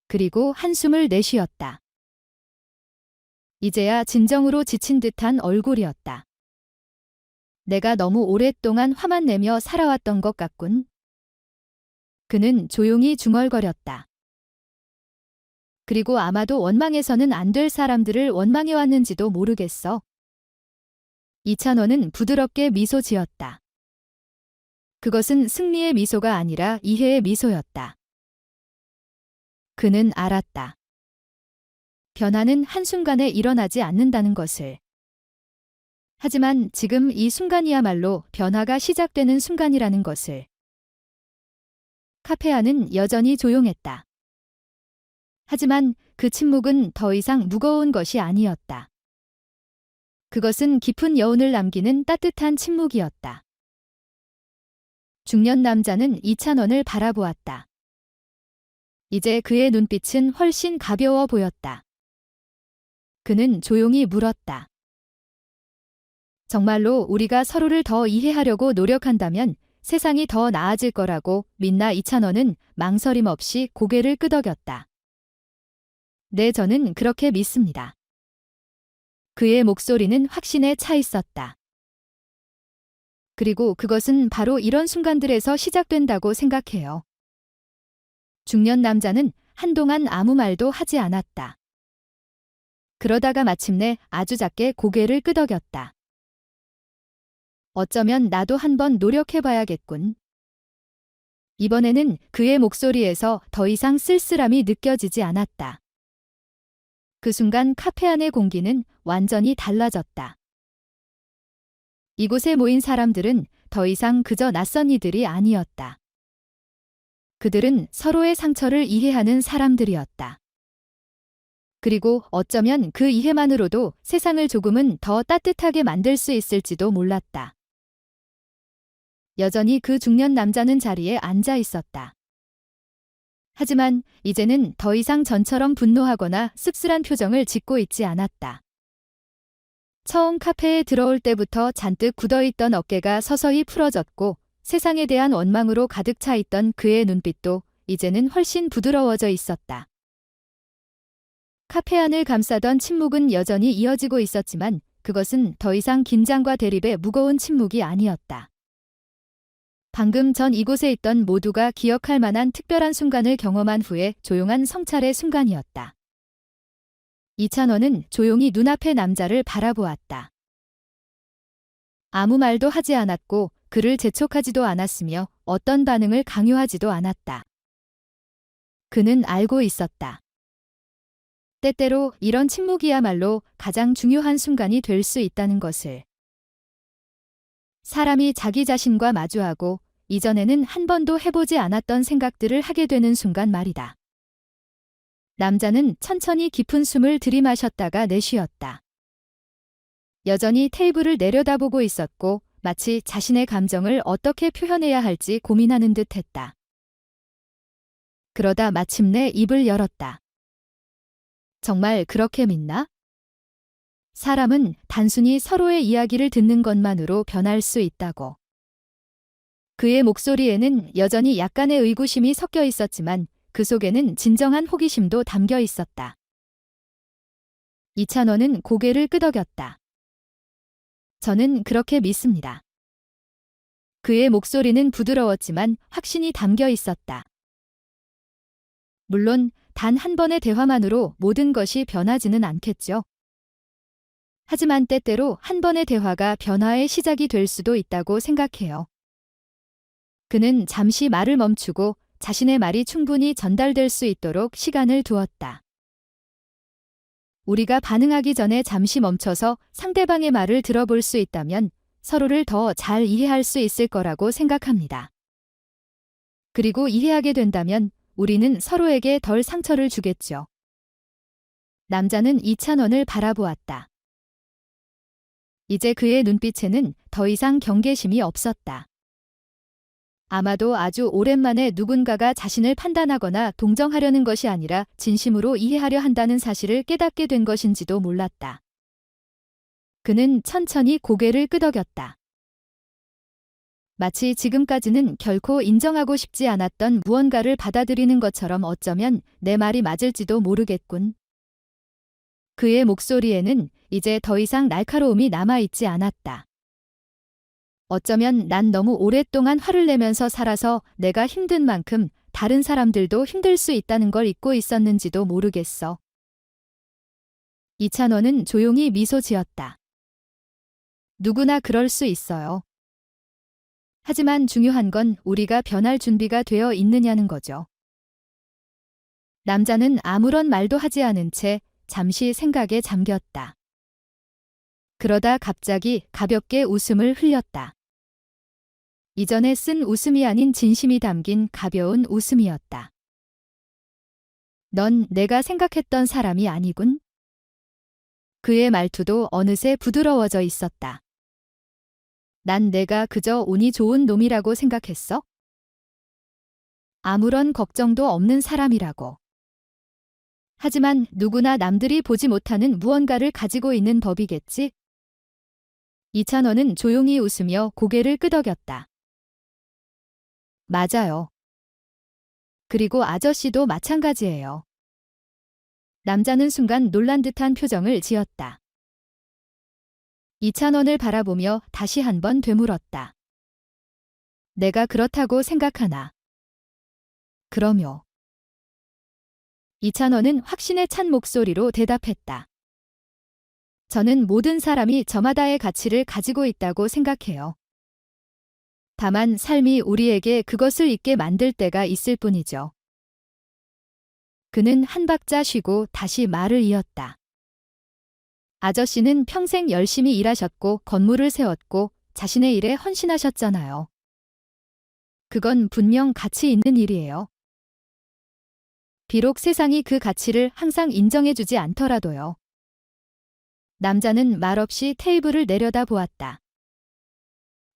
그리고 한숨을 내쉬었다. 이제야 진정으로 지친 듯한 얼굴이었다. 내가 너무 오랫동안 화만 내며 살아왔던 것 같군. 그는 조용히 중얼거렸다. 그리고 아마도 원망해서는 안 될 사람들을 원망해왔는지도 모르겠어. 이찬원은 부드럽게 미소 지었다. 그것은 승리의 미소가 아니라 이해의 미소였다. 그는 알았다. 변화는 한순간에 일어나지 않는다는 것을. 하지만 지금 이 순간이야말로 변화가 시작되는 순간이라는 것을. 카페 안은 여전히 조용했다. 하지만 그 침묵은 더 이상 무거운 것이 아니었다. 그것은 깊은 여운을 남기는 따뜻한 침묵이었다. 중년 남자는 이찬원을 바라보았다. 이제 그의 눈빛은 훨씬 가벼워 보였다. 그는 조용히 물었다. 정말로 우리가 서로를 더 이해하려고 노력한다면 세상이 더 나아질 거라고 믿나? 이찬원은 망설임 없이 고개를 끄덕였다. 네, 저는 그렇게 믿습니다. 그의 목소리는 확신에 차 있었다. 그리고 그것은 바로 이런 순간들에서 시작된다고 생각해요. 중년 남자는 한동안 아무 말도 하지 않았다. 그러다가 마침내 아주 작게 고개를 끄덕였다. 어쩌면 나도 한번 노력해봐야겠군. 이번에는 그의 목소리에서 더 이상 쓸쓸함이 느껴지지 않았다. 그 순간 카페 안의 공기는 완전히 달라졌다. 이곳에 모인 사람들은 더 이상 그저 낯선 이들이 아니었다. 그들은 서로의 상처를 이해하는 사람들이었다. 그리고 어쩌면 그 이해만으로도 세상을 조금은 더 따뜻하게 만들 수 있을지도 몰랐다. 여전히 그 중년 남자는 자리에 앉아 있었다. 하지만 이제는 더 이상 전처럼 분노하거나 씁쓸한 표정을 짓고 있지 않았다. 처음 카페에 들어올 때부터 잔뜩 굳어있던 어깨가 서서히 풀어졌고 세상에 대한 원망으로 가득 차 있던 그의 눈빛도 이제는 훨씬 부드러워져 있었다. 카페 안을 감싸던 침묵은 여전히 이어지고 있었지만 그것은 더 이상 긴장과 대립의 무거운 침묵이 아니었다. 방금 전 이곳에 있던 모두가 기억할 만한 특별한 순간을 경험한 후에 조용한 성찰의 순간이었다. 이찬원은 조용히 눈앞의 남자를 바라보았다. 아무 말도 하지 않았고 그를 재촉하지도 않았으며 어떤 반응을 강요하지도 않았다. 그는 알고 있었다. 때때로 이런 침묵이야말로 가장 중요한 순간이 될 수 있다는 것을. 사람이 자기 자신과 마주하고 이전에는 한 번도 해보지 않았던 생각들을 하게 되는 순간 말이다. 남자는 천천히 깊은 숨을 들이마셨다가 내쉬었다. 여전히 테이블을 내려다보고 있었고 마치 자신의 감정을 어떻게 표현해야 할지 고민하는 듯 했다. 그러다 마침내 입을 열었다. 정말 그렇게 믿나? 사람은 단순히 서로의 이야기를 듣는 것만으로 변할 수 있다고. 그의 목소리에는 여전히 약간의 의구심이 섞여 있었지만 그 속에는 진정한 호기심도 담겨 있었다. 이찬원은 고개를 끄덕였다. 저는 그렇게 믿습니다. 그의 목소리는 부드러웠지만 확신이 담겨 있었다. 물론 단 한 번의 대화만으로 모든 것이 변하지는 않겠죠. 하지만 때때로 한 번의 대화가 변화의 시작이 될 수도 있다고 생각해요. 그는 잠시 말을 멈추고 자신의 말이 충분히 전달될 수 있도록 시간을 두었다. 우리가 반응하기 전에 잠시 멈춰서 상대방의 말을 들어볼 수 있다면 서로를 더 잘 이해할 수 있을 거라고 생각합니다. 그리고 이해하게 된다면 우리는 서로에게 덜 상처를 주겠죠. 남자는 이찬원을 바라보았다. 이제 그의 눈빛에는 더 이상 경계심이 없었다. 아마도 아주 오랜만에 누군가가 자신을 판단하거나 동정하려는 것이 아니라 진심으로 이해하려 한다는 사실을 깨닫게 된 것인지도 몰랐다. 그는 천천히 고개를 끄덕였다. 마치 지금까지는 결코 인정하고 싶지 않았던 무언가를 받아들이는 것처럼 어쩌면 내 말이 맞을지도 모르겠군. 그의 목소리에는 이제 더 이상 날카로움이 남아있지 않았다. 어쩌면 난 너무 오랫동안 화를 내면서 살아서 내가 힘든 만큼 다른 사람들도 힘들 수 있다는 걸 잊고 있었는지도 모르겠어. 이찬원은 조용히 미소 지었다. 누구나 그럴 수 있어요. 하지만 중요한 건 우리가 변할 준비가 되어 있느냐는 거죠. 남자는 아무런 말도 하지 않은 채 잠시 생각에 잠겼다. 그러다 갑자기 가볍게 웃음을 흘렸다. 이전에 쓴 웃음이 아닌 진심이 담긴 가벼운 웃음이었다. 넌 내가 생각했던 사람이 아니군. 그의 말투도 어느새 부드러워져 있었다. 난 내가 그저 운이 좋은 놈이라고 생각했어? 아무런 걱정도 없는 사람이라고. 하지만 누구나 남들이 보지 못하는 무언가를 가지고 있는 법이겠지? 이찬원은 조용히 웃으며 고개를 끄덕였다. 맞아요. 그리고 아저씨도 마찬가지예요. 남자는 순간 놀란 듯한 표정을 지었다. 이찬원을 바라보며 다시 한번 되물었다. 내가 그렇다고 생각하나? 그럼요. 이찬원은 확신에 찬 목소리로 대답했다. 저는 모든 사람이 저마다의 가치를 가지고 있다고 생각해요. 다만 삶이 우리에게 그것을 잊게 만들 때가 있을 뿐이죠. 그는 한 박자 쉬고 다시 말을 이었다. 아저씨는 평생 열심히 일하셨고 건물을 세웠고 자신의 일에 헌신하셨잖아요. 그건 분명 가치 있는 일이에요. 비록 세상이 그 가치를 항상 인정해주지 않더라도요. 남자는 말없이 테이블을 내려다 보았다.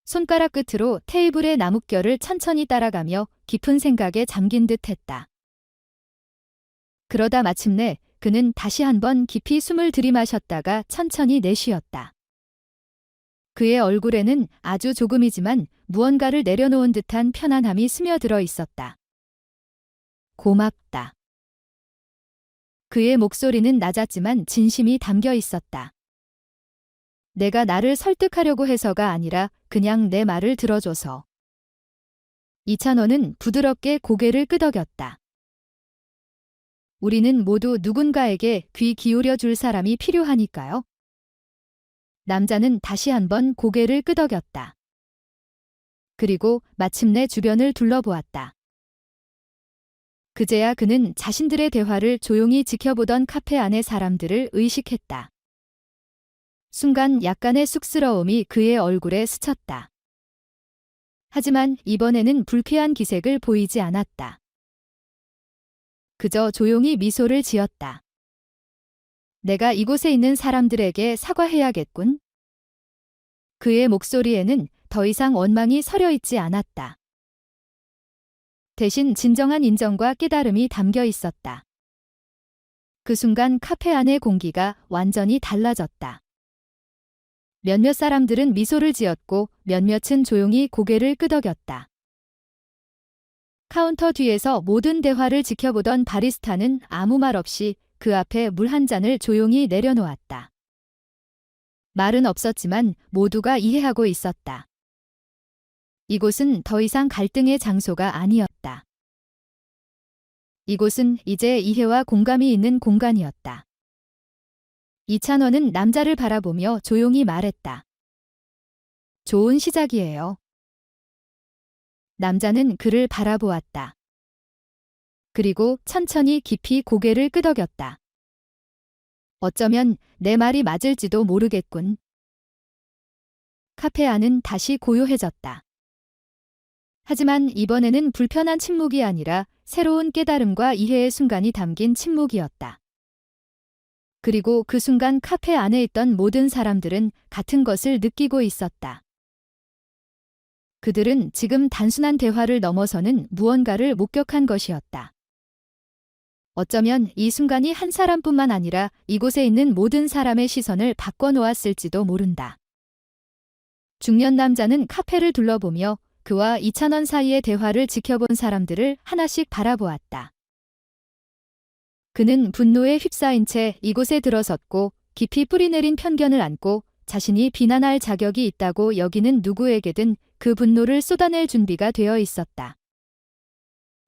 손가락 끝으로 테이블의 나뭇결을 천천히 따라가며 깊은 생각에 잠긴 듯 했다. 그러다 마침내 그는 다시 한번 깊이 숨을 들이마셨다가 천천히 내쉬었다. 그의 얼굴에는 아주 조금이지만 무언가를 내려놓은 듯한 편안함이 스며들어 있었다. 고맙다. 그의 목소리는 낮았지만 진심이 담겨 있었다. 내가 나를 설득하려고 해서가 아니라 그냥 내 말을 들어줘서. 이찬원은 부드럽게 고개를 끄덕였다. 우리는 모두 누군가에게 귀 기울여 줄 사람이 필요하니까요. 남자는 다시 한번 고개를 끄덕였다. 그리고 마침내 주변을 둘러보았다. 그제야 그는 자신들의 대화를 조용히 지켜보던 카페 안의 사람들을 의식했다. 순간 약간의 쑥스러움이 그의 얼굴에 스쳤다. 하지만 이번에는 불쾌한 기색을 보이지 않았다. 그저 조용히 미소를 지었다. 내가 이곳에 있는 사람들에게 사과해야겠군. 그의 목소리에는 더 이상 원망이 서려 있지 않았다. 대신 진정한 인정과 깨달음이 담겨 있었다. 그 순간 카페 안의 공기가 완전히 달라졌다. 몇몇 사람들은 미소를 지었고 몇몇은 조용히 고개를 끄덕였다. 카운터 뒤에서 모든 대화를 지켜보던 바리스타는 아무 말 없이 그 앞에 물 한 잔을 조용히 내려놓았다. 말은 없었지만 모두가 이해하고 있었다. 이곳은 더 이상 갈등의 장소가 아니었다. 이곳은 이제 이해와 공감이 있는 공간이었다. 이찬원은 남자를 바라보며 조용히 말했다. 좋은 시작이에요. 남자는 그를 바라보았다. 그리고 천천히 깊이 고개를 끄덕였다. 어쩌면 내 말이 맞을지도 모르겠군. 카페 안은 다시 고요해졌다. 하지만 이번에는 불편한 침묵이 아니라 새로운 깨달음과 이해의 순간이 담긴 침묵이었다. 그리고 그 순간 카페 안에 있던 모든 사람들은 같은 것을 느끼고 있었다. 그들은 지금 단순한 대화를 넘어서는 무언가를 목격한 것이었다. 어쩌면 이 순간이 한 사람뿐만 아니라 이곳에 있는 모든 사람의 시선을 바꿔놓았을지도 모른다. 중년 남자는 카페를 둘러보며 그와 이찬원 사이의 대화를 지켜본 사람들을 하나씩 바라보았다. 그는 분노에 휩싸인 채 이곳에 들어섰고 깊이 뿌리내린 편견을 안고 자신이 비난할 자격이 있다고 여기는 누구에게든 그 분노를 쏟아낼 준비가 되어 있었다.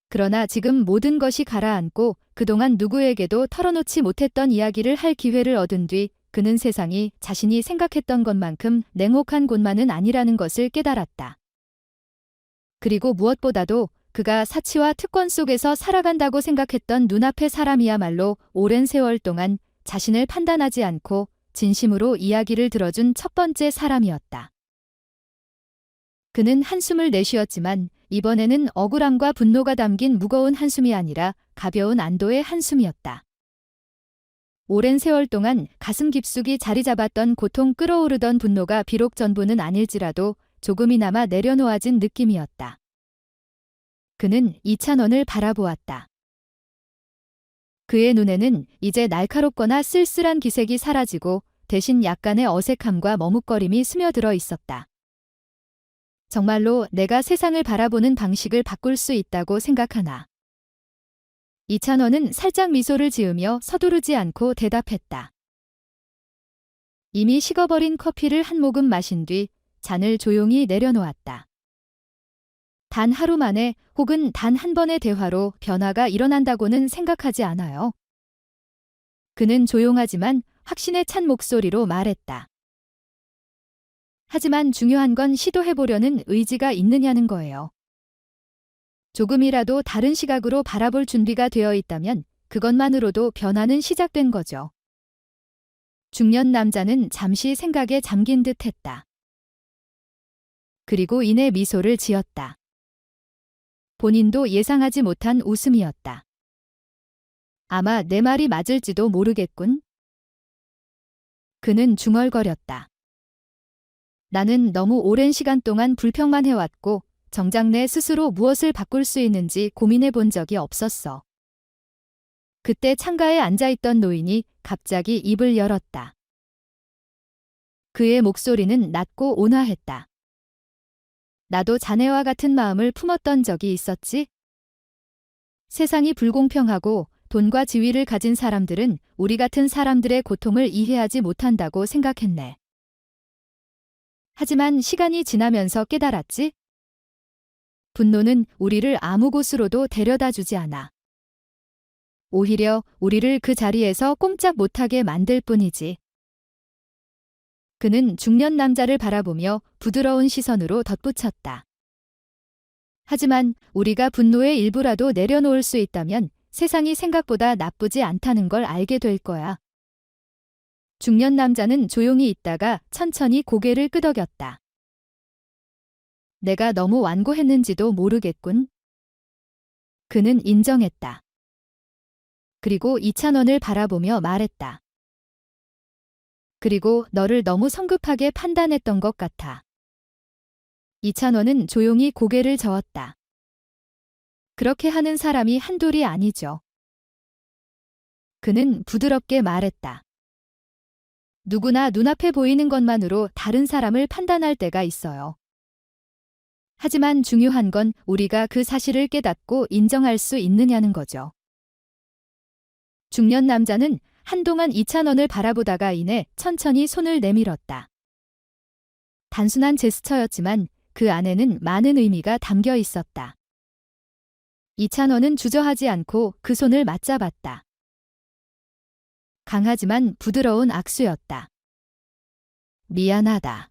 그러나 지금 모든 것이 가라앉고 그동안 누구에게도 털어놓지 못했던 이야기를 할 기회를 얻은 뒤 그는 세상이 자신이 생각했던 것만큼 냉혹한 곳만은 아니라는 것을 깨달았다. 그리고 무엇보다도 그가 사치와 특권 속에서 살아간다고 생각했던 눈앞의 사람이야말로 오랜 세월 동안 자신을 판단하지 않고 진심으로 이야기를 들어준 첫 번째 사람이었다. 그는 한숨을 내쉬었지만 이번에는 억울함과 분노가 담긴 무거운 한숨이 아니라 가벼운 안도의 한숨이었다. 오랜 세월 동안 가슴 깊숙이 자리 잡았던 고통 끓어오르던 분노가 비록 전부는 아닐지라도 조금이나마 내려놓아진 느낌이었다. 그는 이찬원을 바라보았다. 그의 눈에는 이제 날카롭거나 쓸쓸한 기색이 사라지고 대신 약간의 어색함과 머뭇거림이 스며들어 있었다. 정말로 내가 세상을 바라보는 방식을 바꿀 수 있다고 생각하나? 이찬원은 살짝 미소를 지으며 서두르지 않고 대답했다. 이미 식어버린 커피를 한 모금 마신 뒤 잔을 조용히 내려놓았다. 단 하루 만에 혹은 단 한 번의 대화로 변화가 일어난다고는 생각하지 않아요. 그는 조용하지만 확신에 찬 목소리로 말했다. 하지만 중요한 건 시도해보려는 의지가 있느냐는 거예요. 조금이라도 다른 시각으로 바라볼 준비가 되어 있다면 그것만으로도 변화는 시작된 거죠. 중년 남자는 잠시 생각에 잠긴 듯 했다. 그리고 이내 미소를 지었다. 본인도 예상하지 못한 웃음이었다. 아마 내 말이 맞을지도 모르겠군. 그는 중얼거렸다. 나는 너무 오랜 시간 동안 불평만 해왔고 정작 내 스스로 무엇을 바꿀 수 있는지 고민해 본 적이 없었어. 그때 창가에 앉아있던 노인이 갑자기 입을 열었다. 그의 목소리는 낮고 온화했다. 나도 자네와 같은 마음을 품었던 적이 있었지? 세상이 불공평하고 돈과 지위를 가진 사람들은 우리 같은 사람들의 고통을 이해하지 못한다고 생각했네. 하지만 시간이 지나면서 깨달았지? 분노는 우리를 아무 곳으로도 데려다 주지 않아. 오히려 우리를 그 자리에서 꼼짝 못하게 만들 뿐이지. 그는 중년 남자를 바라보며 부드러운 시선으로 덧붙였다. 하지만 우리가 분노의 일부라도 내려놓을 수 있다면 세상이 생각보다 나쁘지 않다는 걸 알게 될 거야. 중년 남자는 조용히 있다가 천천히 고개를 끄덕였다. 내가 너무 완고했는지도 모르겠군. 그는 인정했다. 그리고 이찬원을 바라보며 말했다. 그리고 너를 너무 성급하게 판단했던 것 같아. 이찬원은 조용히 고개를 저었다. 그렇게 하는 사람이 한둘이 아니죠. 그는 부드럽게 말했다. 누구나 눈앞에 보이는 것만으로 다른 사람을 판단할 때가 있어요. 하지만 중요한 건 우리가 그 사실을 깨닫고 인정할 수 있느냐는 거죠. 중년 남자는 한동안 이찬원을 바라보다가 이내 천천히 손을 내밀었다. 단순한 제스처였지만 그 안에는 많은 의미가 담겨 있었다. 이찬원은 주저하지 않고 그 손을 맞잡았다. 강하지만 부드러운 악수였다. 미안하다.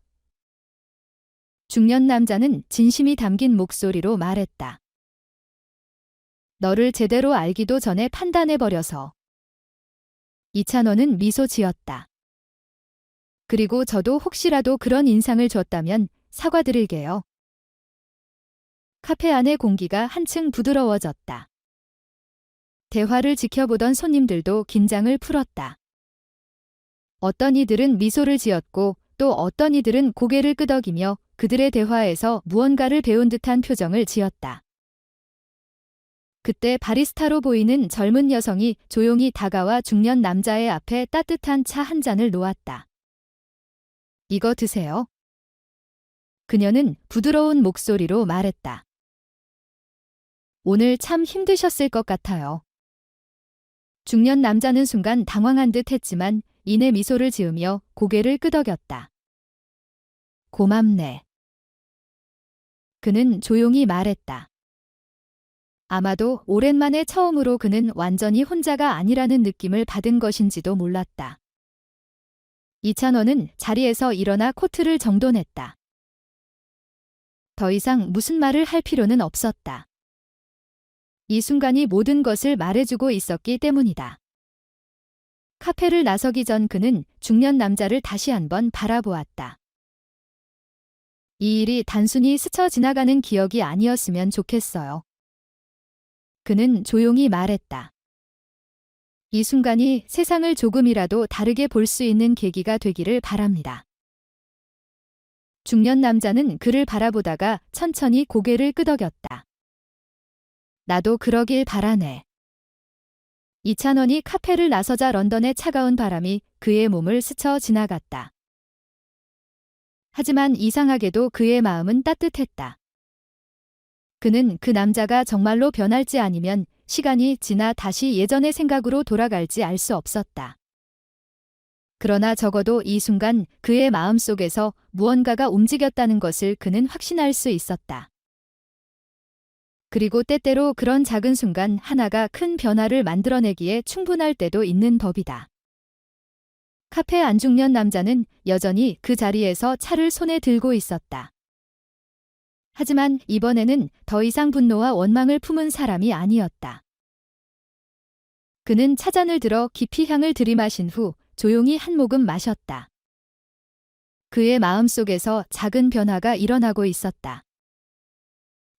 중년 남자는 진심이 담긴 목소리로 말했다. 너를 제대로 알기도 전에 판단해버려서. 이찬원은 미소 지었다. 그리고 저도 혹시라도 그런 인상을 줬다면 사과드릴게요. 카페 안의 공기가 한층 부드러워졌다. 대화를 지켜보던 손님들도 긴장을 풀었다. 어떤 이들은 미소를 지었고 또 어떤 이들은 고개를 끄덕이며 그들의 대화에서 무언가를 배운 듯한 표정을 지었다. 그때 바리스타로 보이는 젊은 여성이 조용히 다가와 중년 남자의 앞에 따뜻한 차 한 잔을 놓았다. 이거 드세요. 그녀는 부드러운 목소리로 말했다. 오늘 참 힘드셨을 것 같아요. 중년 남자는 순간 당황한 듯 했지만 이내 미소를 지으며 고개를 끄덕였다. 고맙네. 그는 조용히 말했다. 아마도 오랜만에 처음으로 그는 완전히 혼자가 아니라는 느낌을 받은 것인지도 몰랐다. 이찬원은 자리에서 일어나 코트를 정돈했다. 더 이상 무슨 말을 할 필요는 없었다. 이 순간이 모든 것을 말해주고 있었기 때문이다. 카페를 나서기 전 그는 중년 남자를 다시 한번 바라보았다. 이 일이 단순히 스쳐 지나가는 기억이 아니었으면 좋겠어요. 그는 조용히 말했다. 이 순간이 세상을 조금이라도 다르게 볼 수 있는 계기가 되기를 바랍니다. 중년 남자는 그를 바라보다가 천천히 고개를 끄덕였다. 나도 그러길 바라네. 이찬원이 카페를 나서자 런던의 차가운 바람이 그의 몸을 스쳐 지나갔다. 하지만 이상하게도 그의 마음은 따뜻했다. 그는 그 남자가 정말로 변할지 아니면 시간이 지나 다시 예전의 생각으로 돌아갈지 알 수 없었다. 그러나 적어도 이 순간 그의 마음속에서 무언가가 움직였다는 것을 그는 확신할 수 있었다. 그리고 때때로 그런 작은 순간 하나가 큰 변화를 만들어내기에 충분할 때도 있는 법이다. 카페 안중년 남자는 여전히 그 자리에서 차를 손에 들고 있었다. 하지만 이번에는 더 이상 분노와 원망을 품은 사람이 아니었다. 그는 차잔을 들어 깊이 향을 들이마신 후 조용히 한 모금 마셨다. 그의 마음속에서 작은 변화가 일어나고 있었다.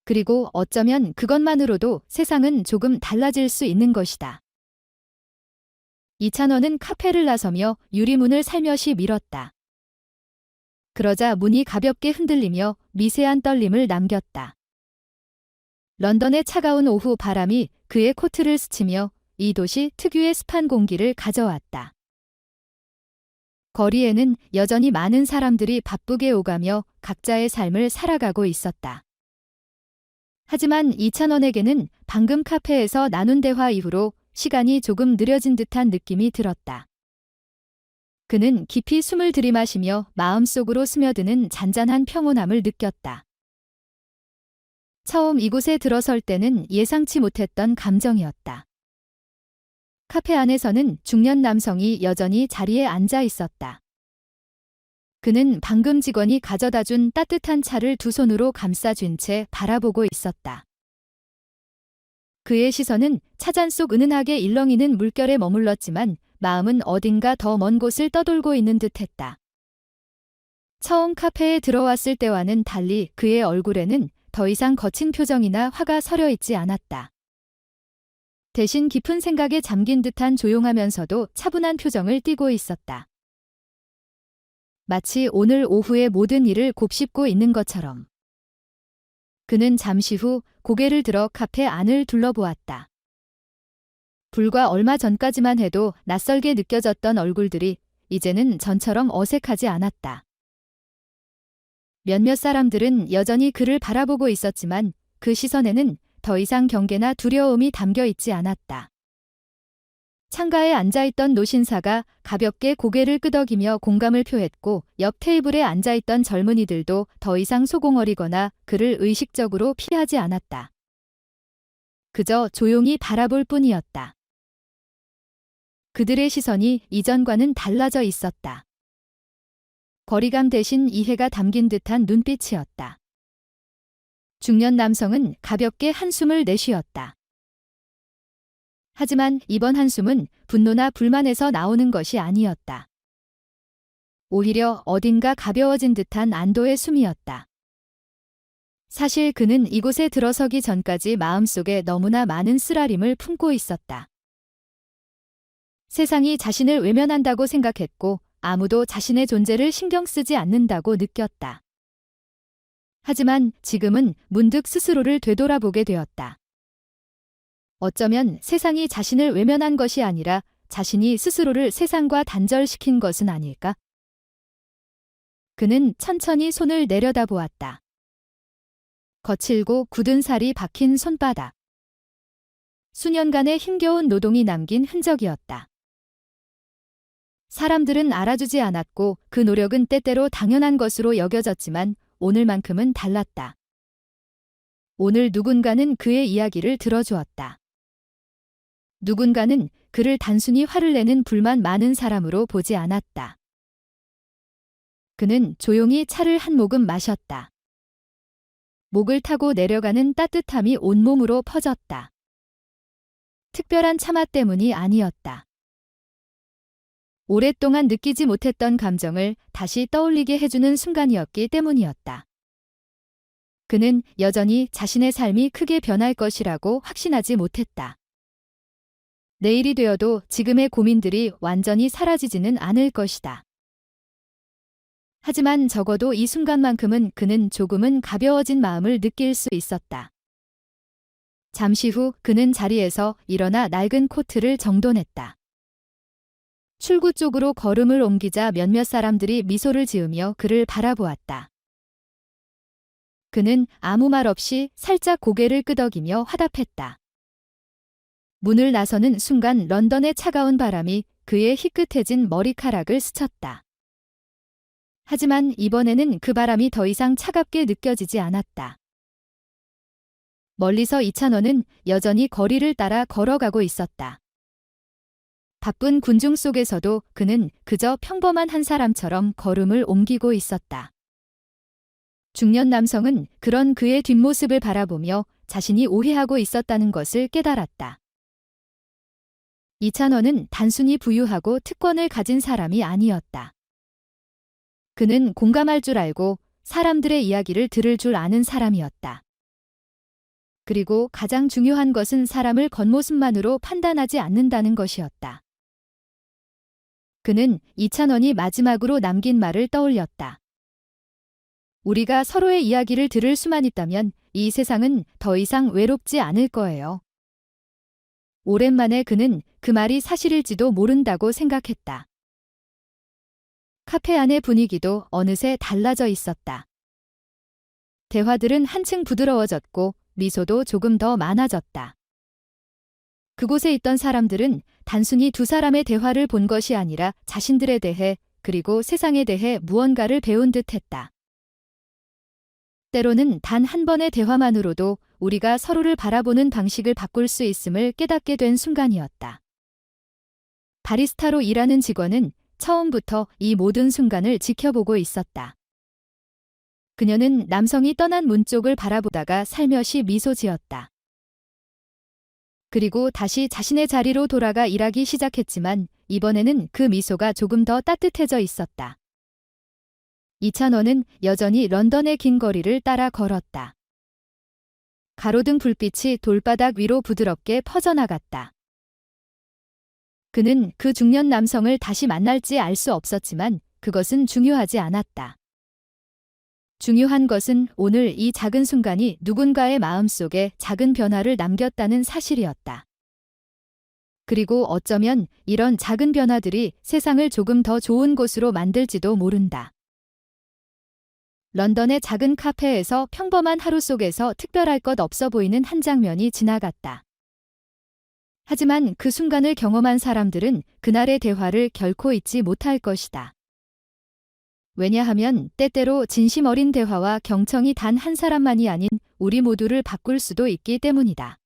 그리고 어쩌면 그것만으로도 세상은 조금 달라질 수 있는 것이다. 이찬원은 카페를 나서며 유리문을 살며시 밀었다. 그러자 문이 가볍게 흔들리며 미세한 떨림을 남겼다. 런던의 차가운 오후 바람이 그의 코트를 스치며 이 도시 특유의 습한 공기를 가져왔다. 거리에는 여전히 많은 사람들이 바쁘게 오가며 각자의 삶을 살아가고 있었다. 하지만 이찬원에게는 방금 카페에서 나눈 대화 이후로 시간이 조금 느려진 듯한 느낌이 들었다. 그는 깊이 숨을 들이마시며 마음속으로 스며드는 잔잔한 평온함을 느꼈다. 처음 이곳에 들어설 때는 예상치 못했던 감정이었다. 카페 안에서는 중년 남성이 여전히 자리에 앉아 있었다. 그는 방금 직원이 가져다 준 따뜻한 차를 두 손으로 감싸쥔 채 바라보고 있었다. 그의 시선은 차잔 속 은은하게 일렁이는 물결에 머물렀지만 마음은 어딘가 더 먼 곳을 떠돌고 있는 듯했다. 처음 카페에 들어왔을 때와는 달리 그의 얼굴에는 더 이상 거친 표정이나 화가 서려 있지 않았다. 대신 깊은 생각에 잠긴 듯한 조용하면서도 차분한 표정을 띠고 있었다. 마치 오늘 오후의 모든 일을 곱씹고 있는 것처럼. 그는 잠시 후 고개를 들어 카페 안을 둘러보았다. 불과 얼마 전까지만 해도 낯설게 느껴졌던 얼굴들이 이제는 전처럼 어색하지 않았다. 몇몇 사람들은 여전히 그를 바라보고 있었지만 그 시선에는 더 이상 경계나 두려움이 담겨 있지 않았다. 창가에 앉아있던 노신사가 가볍게 고개를 끄덕이며 공감을 표했고 옆 테이블에 앉아있던 젊은이들도 더 이상 소공어리거나 그를 의식적으로 피하지 않았다. 그저 조용히 바라볼 뿐이었다. 그들의 시선이 이전과는 달라져 있었다. 거리감 대신 이해가 담긴 듯한 눈빛이었다. 중년 남성은 가볍게 한숨을 내쉬었다. 하지만 이번 한숨은 분노나 불만에서 나오는 것이 아니었다. 오히려 어딘가 가벼워진 듯한 안도의 숨이었다. 사실 그는 이곳에 들어서기 전까지 마음속에 너무나 많은 쓰라림을 품고 있었다. 세상이 자신을 외면한다고 생각했고 아무도 자신의 존재를 신경 쓰지 않는다고 느꼈다. 하지만 지금은 문득 스스로를 되돌아보게 되었다. 어쩌면 세상이 자신을 외면한 것이 아니라 자신이 스스로를 세상과 단절시킨 것은 아닐까? 그는 천천히 손을 내려다보았다. 거칠고 굳은 살이 박힌 손바닥. 수년간의 힘겨운 노동이 남긴 흔적이었다. 사람들은 알아주지 않았고 그 노력은 때때로 당연한 것으로 여겨졌지만 오늘만큼은 달랐다. 오늘 누군가는 그의 이야기를 들어주었다. 누군가는 그를 단순히 화를 내는 불만 많은 사람으로 보지 않았다. 그는 조용히 차를 한 모금 마셨다. 목을 타고 내려가는 따뜻함이 온몸으로 퍼졌다. 특별한 차맛 때문이 아니었다. 오랫동안 느끼지 못했던 감정을 다시 떠올리게 해주는 순간이었기 때문이었다. 그는 여전히 자신의 삶이 크게 변할 것이라고 확신하지 못했다. 내일이 되어도 지금의 고민들이 완전히 사라지지는 않을 것이다. 하지만 적어도 이 순간만큼은 그는 조금은 가벼워진 마음을 느낄 수 있었다. 잠시 후 그는 자리에서 일어나 낡은 코트를 정돈했다. 출구 쪽으로 걸음을 옮기자 몇몇 사람들이 미소를 지으며 그를 바라보았다. 그는 아무 말 없이 살짝 고개를 끄덕이며 화답했다. 문을 나서는 순간 런던의 차가운 바람이 그의 희끗해진 머리카락을 스쳤다. 하지만 이번에는 그 바람이 더 이상 차갑게 느껴지지 않았다. 멀리서 이찬원은 여전히 거리를 따라 걸어가고 있었다. 바쁜 군중 속에서도 그는 그저 평범한 한 사람처럼 걸음을 옮기고 있었다. 중년 남성은 그런 그의 뒷모습을 바라보며 자신이 오해하고 있었다는 것을 깨달았다. 이찬원은 단순히 부유하고 특권을 가진 사람이 아니었다. 그는 공감할 줄 알고 사람들의 이야기를 들을 줄 아는 사람이었다. 그리고 가장 중요한 것은 사람을 겉모습만으로 판단하지 않는다는 것이었다. 그는 이찬원이 마지막으로 남긴 말을 떠올렸다. 우리가 서로의 이야기를 들을 수만 있다면 이 세상은 더 이상 외롭지 않을 거예요. 오랜만에 그는 그 말이 사실일지도 모른다고 생각했다. 카페 안의 분위기도 어느새 달라져 있었다. 대화들은 한층 부드러워졌고 미소도 조금 더 많아졌다. 그곳에 있던 사람들은 단순히 두 사람의 대화를 본 것이 아니라 자신들에 대해 그리고 세상에 대해 무언가를 배운 듯했다. 때로는 단 한 번의 대화만으로도 우리가 서로를 바라보는 방식을 바꿀 수 있음을 깨닫게 된 순간이었다. 바리스타로 일하는 직원은 처음부터 이 모든 순간을 지켜보고 있었다. 그녀는 남성이 떠난 문 쪽을 바라보다가 살며시 미소 지었다. 그리고 다시 자신의 자리로 돌아가 일하기 시작했지만 이번에는 그 미소가 조금 더 따뜻해져 있었다. 이찬원은 여전히 런던의 긴 거리를 따라 걸었다. 가로등 불빛이 돌바닥 위로 부드럽게 퍼져나갔다. 그는 그 중년 남성을 다시 만날지 알 수 없었지만 그것은 중요하지 않았다. 중요한 것은 오늘 이 작은 순간이 누군가의 마음속에 작은 변화를 남겼다는 사실이었다. 그리고 어쩌면 이런 작은 변화들이 세상을 조금 더 좋은 곳으로 만들지도 모른다. 런던의 작은 카페에서 평범한 하루 속에서 특별할 것 없어 보이는 한 장면이 지나갔다. 하지만 그 순간을 경험한 사람들은 그날의 대화를 결코 잊지 못할 것이다. 왜냐하면 때때로 진심 어린 대화와 경청이 단 한 사람만이 아닌 우리 모두를 바꿀 수도 있기 때문이다.